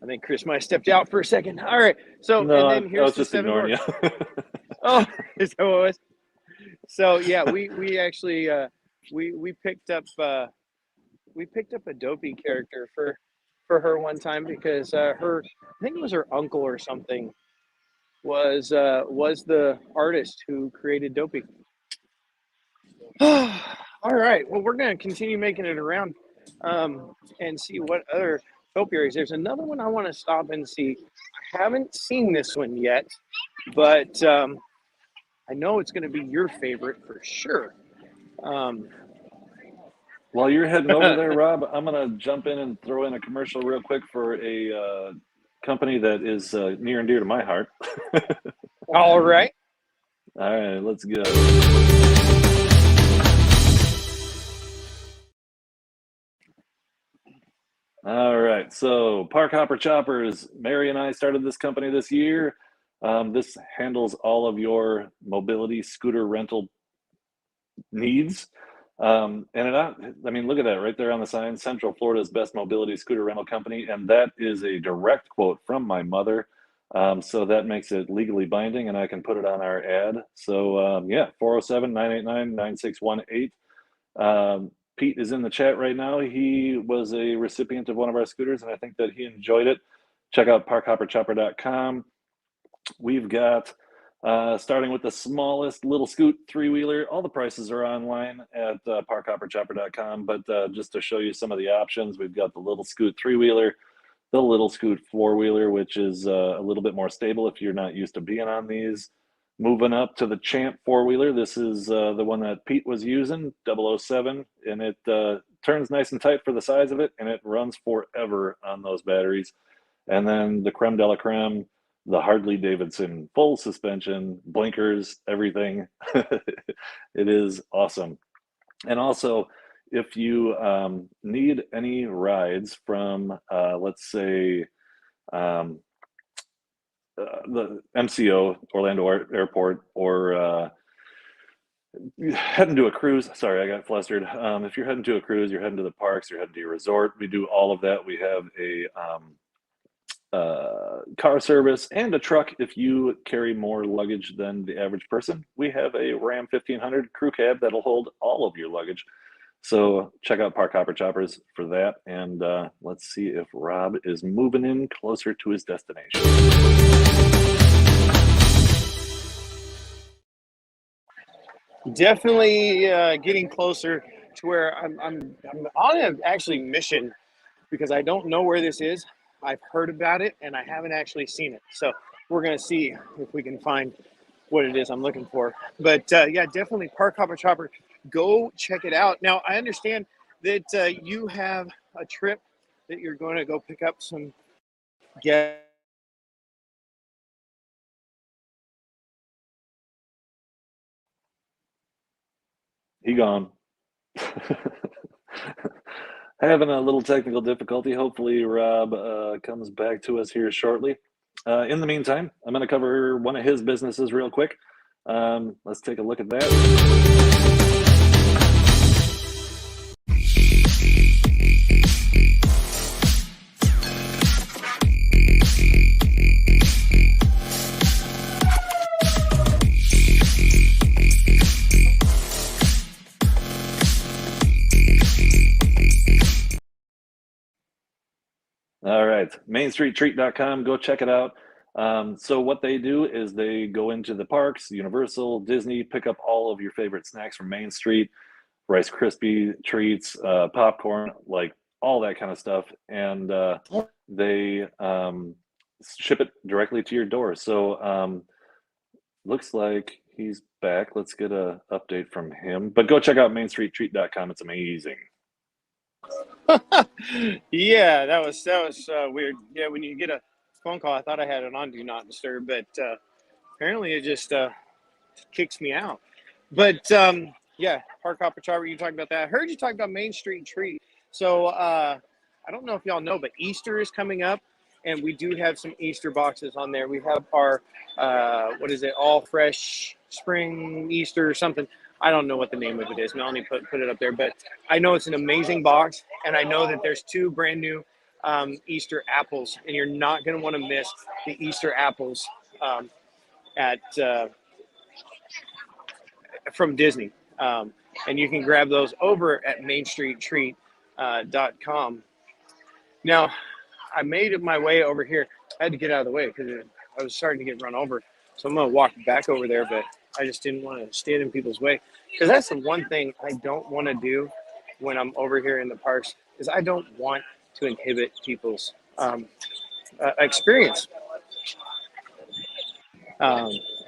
I think Chris might have stepped out for a second. All right. So, no, and then here's I was the just seven ignoring more. you. Oh, is that what it was? So yeah, we actually we picked up a Dopey character for her one time because I think it was her uncle or something was the artist who created Dopey. All right. Well, we're going to continue making it around and see what other topiaries. There's another one I want to stop and see. I haven't seen this one yet, but I know it's going to be your favorite for sure. While you're heading over there, Rob, I'm going to jump in and throw in a commercial real quick for a company that is near and dear to my heart. All right. All right, let's go. All right, so Parkhopper Choppers, Mary and I started this company this year. This handles all of your mobility scooter rental needs. And I mean, look at that right there on the sign, Central Florida's best mobility scooter rental company. And that is a direct quote from my mother. So that makes it legally binding and I can put it on our ad. So yeah, 407-989-9618. Pete is in the chat right now. He was a recipient of one of our scooters and I think that he enjoyed it. Check out parkhopperchopper.com. We've got starting with the smallest little scoot three-wheeler. All the prices are online at parkhopperchopper.com, but just to show you some of the options, we've got the little scoot three-wheeler, the little scoot four-wheeler, which is a little bit more stable if you're not used to being on these. Moving up to the Champ four-wheeler, this is the one that Pete was using, 007, and it turns nice and tight for the size of it, and it runs forever on those batteries. And then the creme de la creme, the Harley Davidson, full suspension, blinkers, everything. It is awesome. And also, if you need any rides from, let's say, the MCO, Orlando Airport, or heading to a cruise. Sorry, I got flustered. If you're heading to a cruise, you're heading to the parks, you're heading to your resort, we do all of that. We have a car service and a truck if you carry more luggage than the average person. We have a Ram 1500 crew cab that'll hold all of your luggage. So check out Parkhopper Choppers for that. And let's see if Rob is moving in closer to his destination. Definitely getting closer to where I'm on an actually mission because I don't know where this is. I've heard about it and I haven't actually seen it. So we're going to see if we can find what it is I'm looking for. But yeah, definitely Parkhopper Chopper. Go check it out. Now, I understand that you have a trip that you're going to go pick up some guests. He gone. Having a little technical difficulty. Hopefully Rob comes back to us here shortly. In the meantime, I'm going to cover one of his businesses real quick. Let's take a look at that. All right, mainstreettreat.com, go check it out. So what they do is they go into the parks, Universal, Disney, pick up all of your favorite snacks from Main Street, Rice Krispie treats, popcorn, like all that kind of stuff. And they ship it directly to your door. So looks like he's back. Let's get an update from him. But go check out mainstreettreat.com. It's amazing. Yeah, that was weird. Yeah, when you get a phone call, I thought I had it on Do Not Disturb, but apparently it just kicks me out. But yeah, Parkhopper Chopper, you talked about that. I heard you talk about Main Street Treat. So I don't know if y'all know, but Easter is coming up, and we do have some Easter boxes on there. We have our what is it? All Fresh Spring Easter or something. I don't know what the name of it is. Melanie put it up there, but I know it's an amazing box, and I know that there's 2 brand new Easter apples, and you're not going to want to miss the Easter apples at from Disney, and you can grab those over at mainstreettreat.com. Now, I made my way over here. I had to get out of the way because I was starting to get run over, so I'm going to walk back over there, but I just didn't want to stand in people's way because that's the one thing I don't want to do when I'm over here in the parks is I don't want to inhibit people's experience.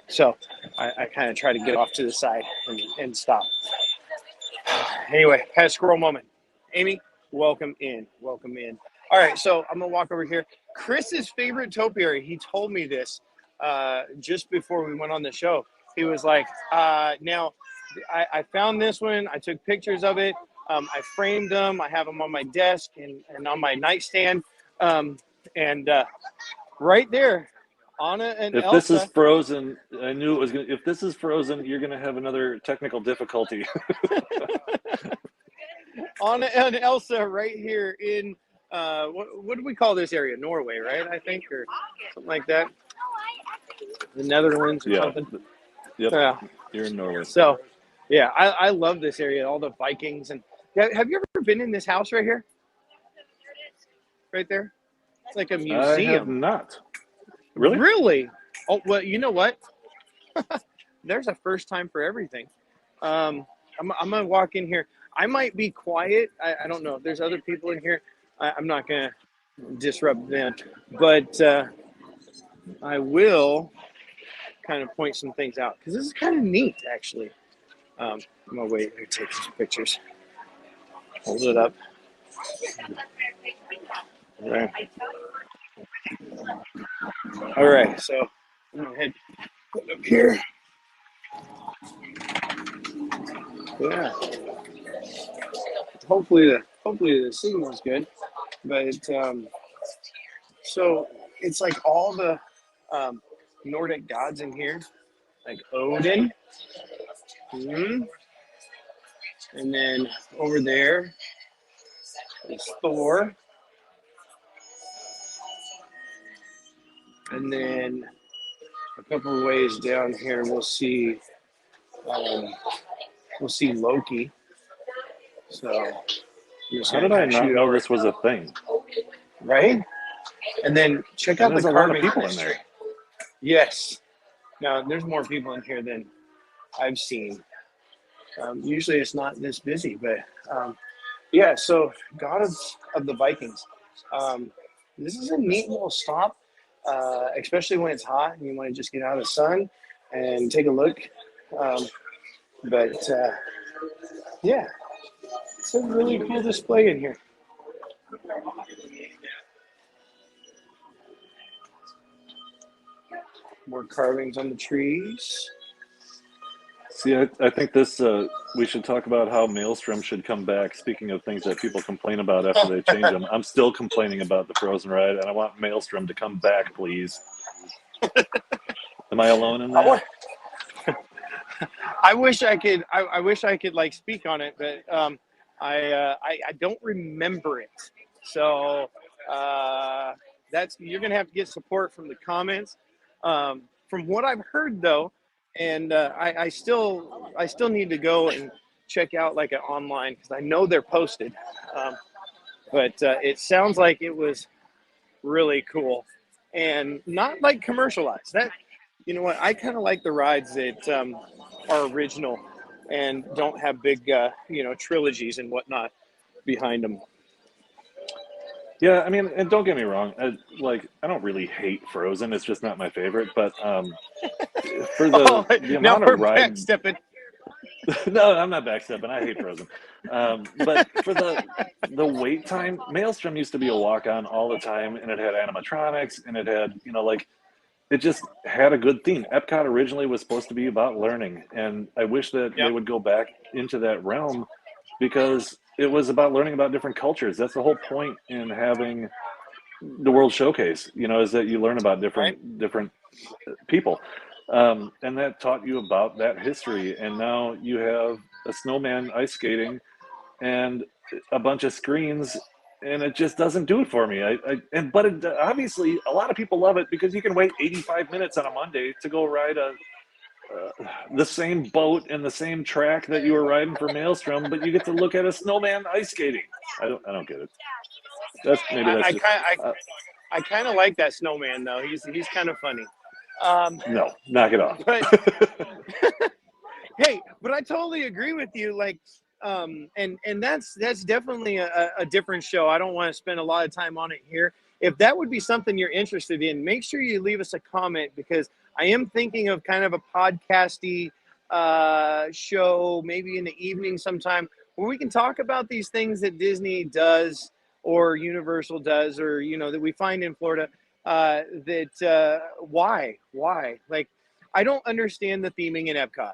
So I kind of try to get off to the side and stop. Anyway, had a squirrel moment. Amy, welcome in. Welcome in. All right, so I'm gonna walk over here. Chris's favorite topiary. He told me this just before we went on the show. He was like, "Now, I found this one. I took pictures of it. I framed them. I have them on my desk and on my nightstand. And right there, Anna and If this is Elsa." Frozen, I knew it was going to. If this is Frozen, you're going to have another technical difficulty. Anna and Elsa right here in what do we call this area? Norway, right? I think, or something like that. The Netherlands or something. Yep. Yeah. You're in Norway. So, yeah, I love this area. All the Vikings and have you ever been in this house right here? Right there. It's like a museum. I have not. Really? Really? Oh well, you know what? There's a first time for everything. I'm gonna walk in here. I might be quiet. I don't know. There's other people in here. I'm not gonna disrupt them, but I will kind of point some things out because this is kind of neat, actually. I'm gonna wait here, take some pictures. Hold it up. All right. All right. So I'm gonna head up here. Yeah. Hopefully the signal's good, but so it's like all the Nordic gods in here, like Odin, and then over there is Thor, and then a couple of ways down here we'll see Loki. So how did I not know this was a thing? Right? And then check out the carving people in there. Yes. Now there's more people in here than I've seen. Usually it's not this busy, but yeah. So gods of the Vikings. This is a neat little stop, especially when it's hot and you want to just get out of the sun and take a look. But yeah, it's a really cool display in here. More carvings on the trees. See, I think this, we should talk about how Maelstrom should come back. Speaking of things that people complain about after they change them, I'm still complaining about the Frozen ride, and I want Maelstrom to come back, please. Am I alone in that? I wish I could. I wish I could like speak on it, but I don't remember it. So that's you're gonna have to get support from the comments. From what I've heard though, and I still need to go and check out like an online because I know they're posted. But it sounds like it was really cool and not like commercialized. That you know what I kind of like the rides that are original and don't have big trilogies and whatnot behind them. Yeah, I mean, and don't get me wrong, I don't really hate Frozen. It's just not my favorite. But for the amount of ride, backstepping. No, I'm not backstepping. I hate Frozen. But for the wait time, Maelstrom used to be a walk-on all the time, and it had animatronics, and it had it just had a good theme. Epcot originally was supposed to be about learning, and I wish that they would go back into that realm because it was about learning about different cultures. That's the whole point in having the World Showcase, is that you learn about different people. And that taught you about that history. And now you have a snowman ice skating and a bunch of screens, and it just doesn't do it for me. But obviously, a lot of people love it because you can wait 85 minutes on a Monday to go ride the same boat and the same track that you were riding for Maelstrom, but you get to look at a snowman ice skating. I don't get it. I kind of like that snowman though. He's kind of funny. No, knock it off. But hey, but I totally agree with you. Like, and that's definitely a different show. I don't want to spend a lot of time on it here. If that would be something you're interested in, make sure you leave us a comment because I am thinking of kind of a podcasty show, maybe in the evening sometime where we can talk about these things that Disney does or Universal does, or that we find in Florida. Why? Like, I don't understand the theming in Epcot.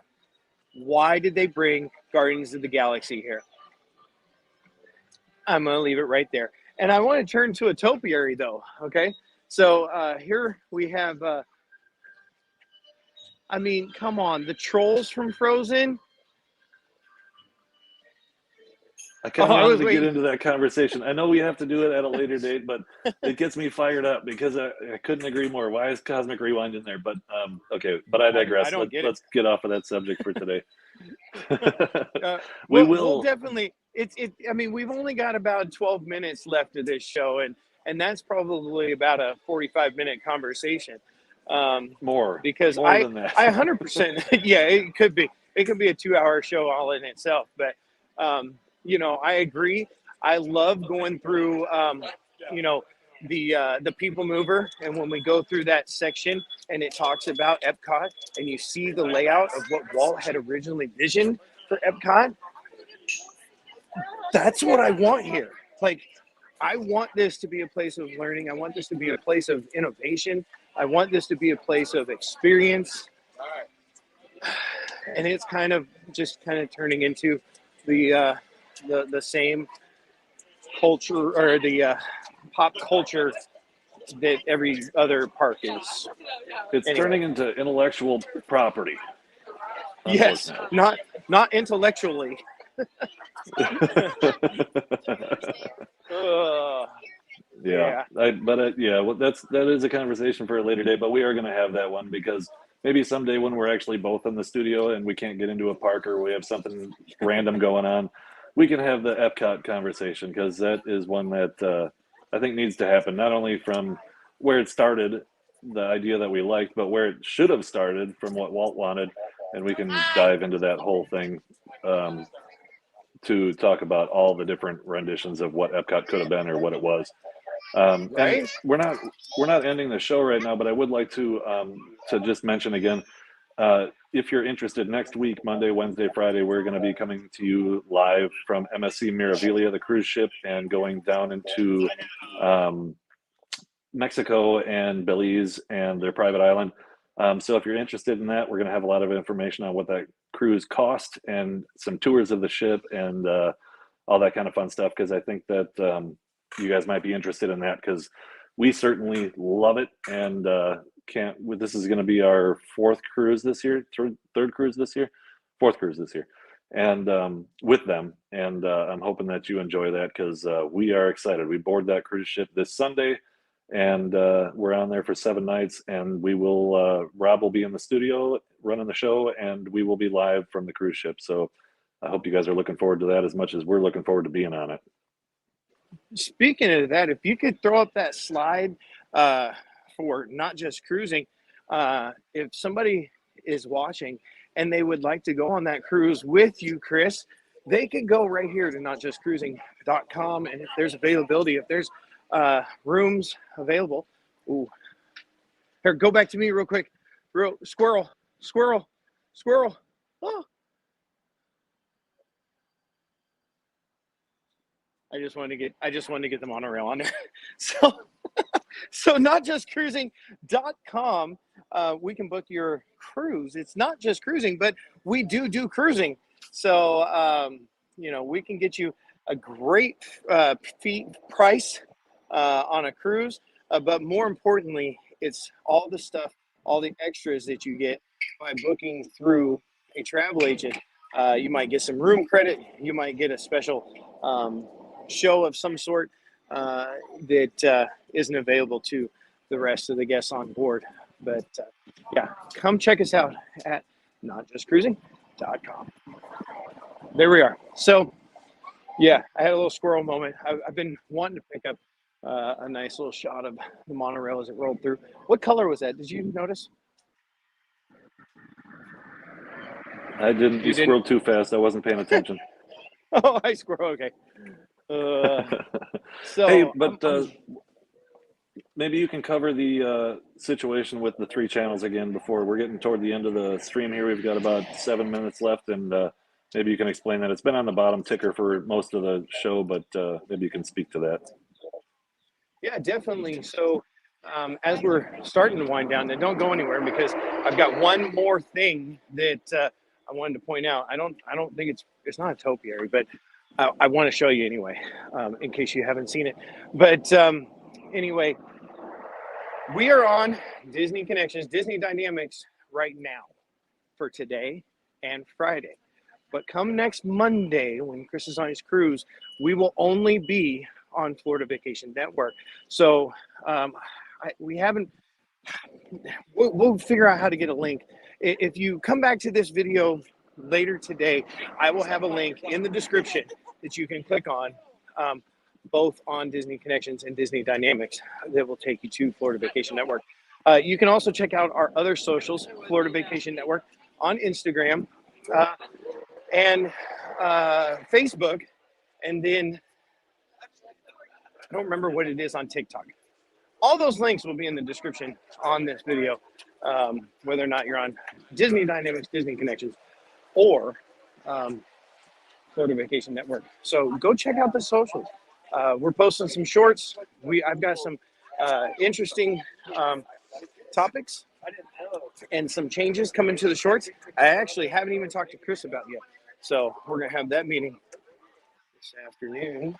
Why did they bring Guardians of the Galaxy here? I'm going to leave it right there. And I want to turn to a topiary, though, okay? So here we have, come on, the trolls from Frozen. I kind of wanted to get into that conversation. I know we have to do it at a later date, but it gets me fired up because I couldn't agree more. Why is Cosmic Rewind in there? But okay, but I digress. Let's get off of that subject for today. We'll definitely. We've only got about 12 minutes left of this show, and that's probably about a 45-minute conversation. More than that. I 100%. Yeah, it could be. It could be a 2-hour show all in itself, but. I agree. I love going through, the People Mover, and when we go through that section and it talks about Epcot, and you see the layout of what Walt had originally visioned for Epcot. That's what I want here. Like, I want this to be a place of learning. I want this to be a place of innovation. I want this to be a place of experience. And it's kind of turning into the same culture, or the pop culture that every other park is. It's turning into intellectual property. Yes, not intellectually. That is a conversation for a later day, but we are going to have that one because maybe someday when we're actually both in the studio and we can't get into a park, or we have something random going on, we can have the Epcot conversation, because that is one that I think needs to happen, not only from where it started, the idea that we liked, but where it should have started from what Walt wanted. And we can dive into that whole thing to talk about all the different renditions of what Epcot could have been or what it was. Right? And we're not ending the show right now, but I would like to just mention again, if you're interested, next week, Monday, Wednesday, Friday, we're going to be coming to you live from MSC Meraviglia, the cruise ship, and going down into Mexico and Belize and their private island. So if you're interested in that, we're going to have a lot of information on what that cruise cost and some tours of the ship and all that kind of fun stuff, because I think that you guys might be interested in that, because we certainly love it, and this is going to be our fourth cruise this year, fourth cruise this year, and with them, and I'm hoping that you enjoy that, because we are excited. We board that cruise ship this Sunday, and we're on there for 7 nights, and we will Rob will be in the studio running the show, and we will be live from the cruise ship. So I hope you guys are looking forward to that as much as we're looking forward to being on it. Speaking of that, if you could throw up that slide for Not Just Cruising, if somebody is watching and they would like to go on that cruise with you, Chris, they could go right here to notjustcruising.com, and if there's availability, if there's rooms available. Ooh, here, go back to me real quick. Squirrel. Oh. I just wanted to get the monorail on there. So notjustcruising.com, we can book your cruise. It's not just cruising, but we do cruising. So we can get you a great price on a cruise, but more importantly, it's all the stuff, all the extras that you get by booking through a travel agent. You might get some room credit. You might get a special show of some sort that isn't available to the rest of the guests on board. But come check us out at notjustcruising.com. There we are. So I had a little squirrel moment. I've been wanting to pick up a nice little shot of the monorail as it rolled through. What color was that? Did you notice? I didn't. You squirreled too fast. I wasn't paying attention. Oh, I squirrel. Okay. Hey, but maybe you can cover the situation with the 3 channels again before we're getting toward the end of the stream here. We've got about 7 minutes left, and maybe you can explain that. It's been on the bottom ticker for most of the show, but maybe you can speak to that. Yeah, definitely. So as we're starting to wind down, and don't go anywhere because I've got one more thing that I wanted to point out. I don't think it's not a topiary, but I want to show you anyway, in case you haven't seen it. But anyway, we are on Disney Connections, Disney Dynamics right now for today and Friday. But come next Monday, when Chris is on his cruise, we will only be on Florida Vacation Network. So we haven't, we'll figure out how to get a link. If you come back to this video later today, I will have a link in the description that you can click on, both on Disney Connections and Disney Dynamics, that will take you to Florida Vacation Network. You can also check out our other socials, Florida Vacation Network, on Instagram and Facebook, and then I don't remember what it is on TikTok. All those links will be in the description on this video, whether or not you're on Disney Dynamics, Disney Connections, or Florida Vacation Network. So go check out the socials. We're posting some shorts. I've got some interesting topics and some changes coming to the shorts. I actually haven't even talked to Chris about yet. So we're going to have that meeting this afternoon.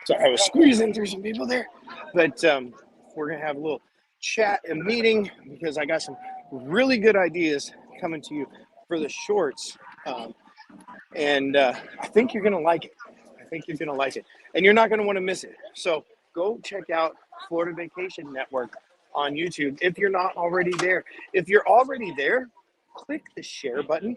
Sorry, I was squeezing through some people there. But we're going to have a little chat and meeting because I got some really good ideas coming to you for the shorts. And I think you're going to like it. I think you're going to like it. And you're not going to want to miss it. So go check out Florida Vacation Network on YouTube if you're not already there. If you're already there, click the share button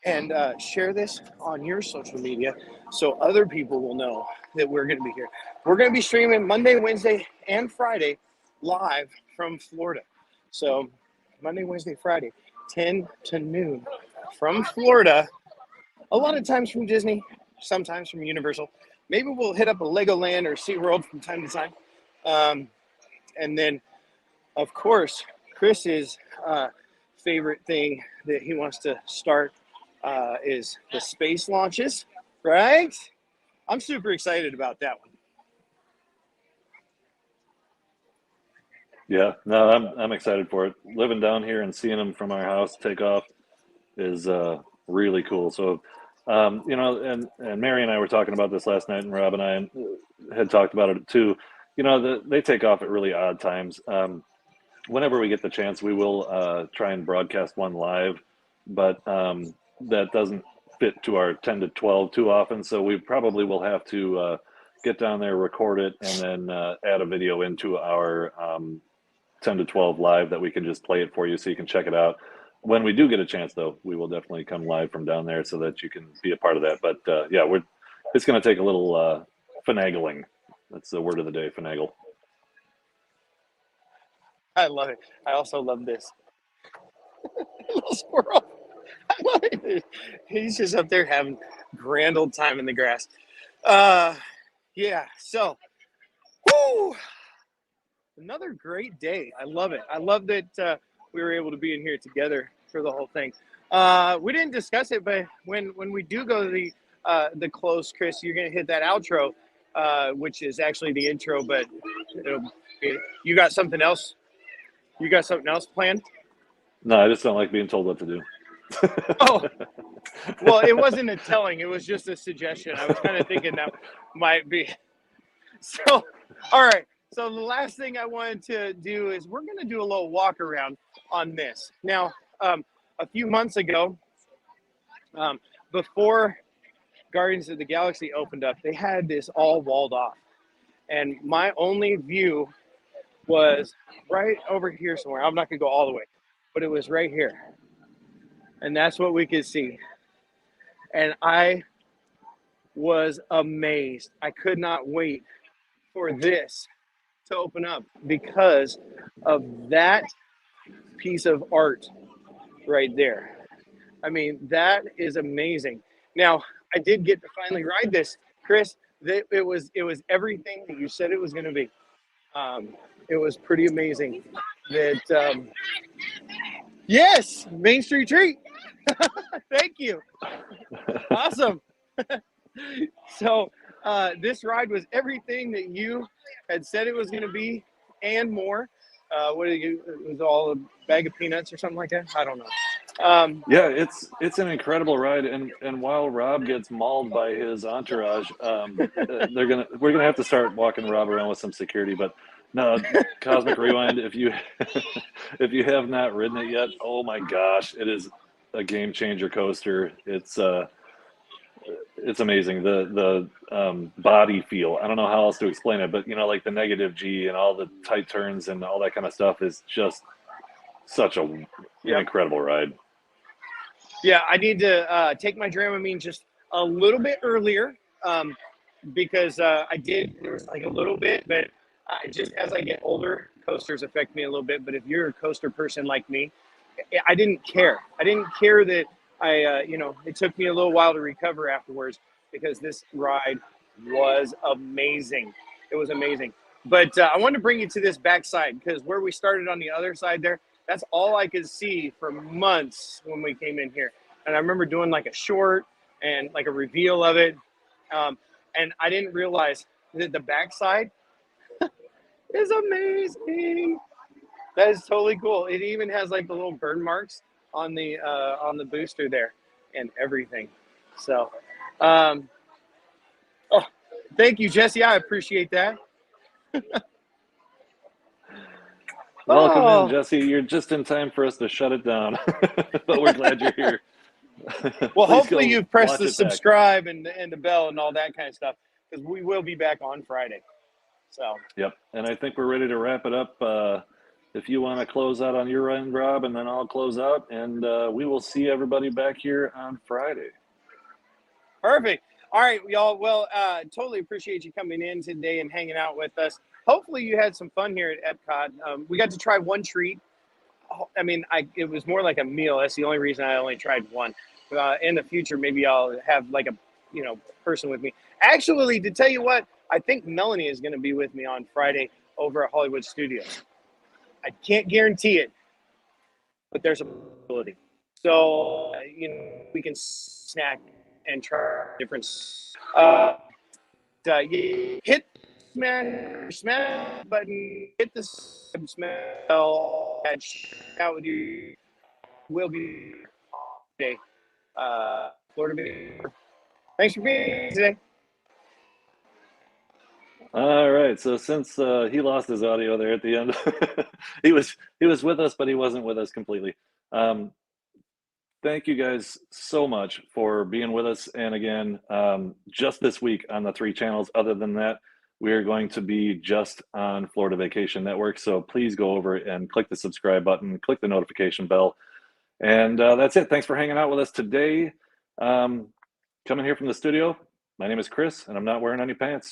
and share this on your social media so other people will know that we're going to be here. We're going to be streaming Monday, Wednesday, and Friday live from Florida. So Monday, Wednesday, Friday, 10 to noon from Florida. A lot of times from Disney, sometimes from Universal. Maybe we'll hit up a Legoland or SeaWorld from time to time. And then, of course, Chris's favorite thing that he wants to start is the space launches, right? I'm super excited about that one. Yeah, no, I'm excited for it. Living down here and seeing them from our house take off is really cool. So, you know, and Mary and I were talking about this last night, and Rob and I had talked about it too. You know, they take off at really odd times. Whenever we get the chance, we will try and broadcast one live, but that doesn't fit to our 10 to 12 too often. So we probably will have to get down there, record it, and then add a video into our 10 to 12 live that we can just play it for you so you can check it out. When we do get a chance, though, we will definitely come live from down there so that you can be a part of that. But yeah, it's going to take a little finagling. That's the word of the day, finagle. I love it. I also love this. Little squirrel. I love it. He's just up there having grand old time in the grass. Yeah, so whoo, another great day. I love it. I love that we were able to be in here together for the whole thing. We didn't discuss it, but when we do go to the close, Chris, you're gonna hit that outro, which is actually the intro, but you got something else? You got something else planned? No, I just don't like being told what to do. Oh, well, it wasn't a telling. It was just a suggestion. I was kind of thinking that might be. So, all right. So the last thing I wanted to do is we're going to do a little walk around on this. Now, a few months ago, before Guardians of the Galaxy opened up, they had this all walled off. And my only view was right over here somewhere. I'm not going to go all the way, but it was right here. And that's what we could see. And I was amazed. I could not wait for this to open up because of that piece of art right there. I mean, that is amazing. Now, I did get to finally ride this, Chris. It was everything that you said it was going to be. It was pretty amazing. That yes, Main Street Treat. Thank you. Awesome. So this ride was everything that you had said it was going to be and more. What did you? It was all a bag of peanuts or something like that. I don't know. Yeah, it's an incredible ride, and while Rob gets mauled by his entourage, we're gonna have to start walking Rob around with some security. But no, Cosmic Rewind, if you if you have not ridden it yet, oh my gosh, it is a game changer coaster. It's amazing. The body feel. I don't know how else to explain it, but like the negative G and all the tight turns and all that kind of stuff is just such an incredible ride. Yeah, I need to take my Dramamine just a little bit earlier because I did. There was like a little bit, but just as I get older, coasters affect me a little bit. But if you're a coaster person like me, I didn't care. I didn't care that it took me a little while to recover afterwards because this ride was amazing. It was amazing. But I wanted to bring you to this backside because where we started on the other side there, that's all I could see for months when we came in here. And I remember doing like a short and like a reveal of it. And I didn't realize that the backside is amazing. That is totally cool. It even has like the little burn marks on the booster there and everything. So, thank you, Jesse. I appreciate that. Welcome in, Jesse. You're just in time for us to shut it down, but we're glad you're here. Well, hopefully you've pressed the subscribe and the bell and all that kind of stuff because we will be back on Friday. So. Yep, and I think we're ready to wrap it up. If you want to close out on your end, Rob, and then I'll close out, and we will see everybody back here on Friday. Perfect. All right, y'all. Well, totally appreciate you coming in today and hanging out with us. Hopefully you had some fun here at Epcot. We got to try one treat. I mean, it was more like a meal. That's the only reason I only tried one. In the future, maybe I'll have like a person with me. Actually, to tell you what, I think Melanie is going to be with me on Friday over at Hollywood Studios. I can't guarantee it, but there's a possibility. So, we can snack and try different. Hit smash button, hit the smell, and out with you. We'll be today. Florida Bay. Thanks for being here today. All right. So since he lost his audio there at the end, he was with us, but he wasn't with us completely. Thank you guys so much for being with us. And again, just this week on the 3 channels. Other than that, we are going to be just on Florida Vacation Network. So please go over and click the subscribe button, click the notification bell. And that's it. Thanks for hanging out with us today. Coming here from the studio, my name is Chris, and I'm not wearing any pants.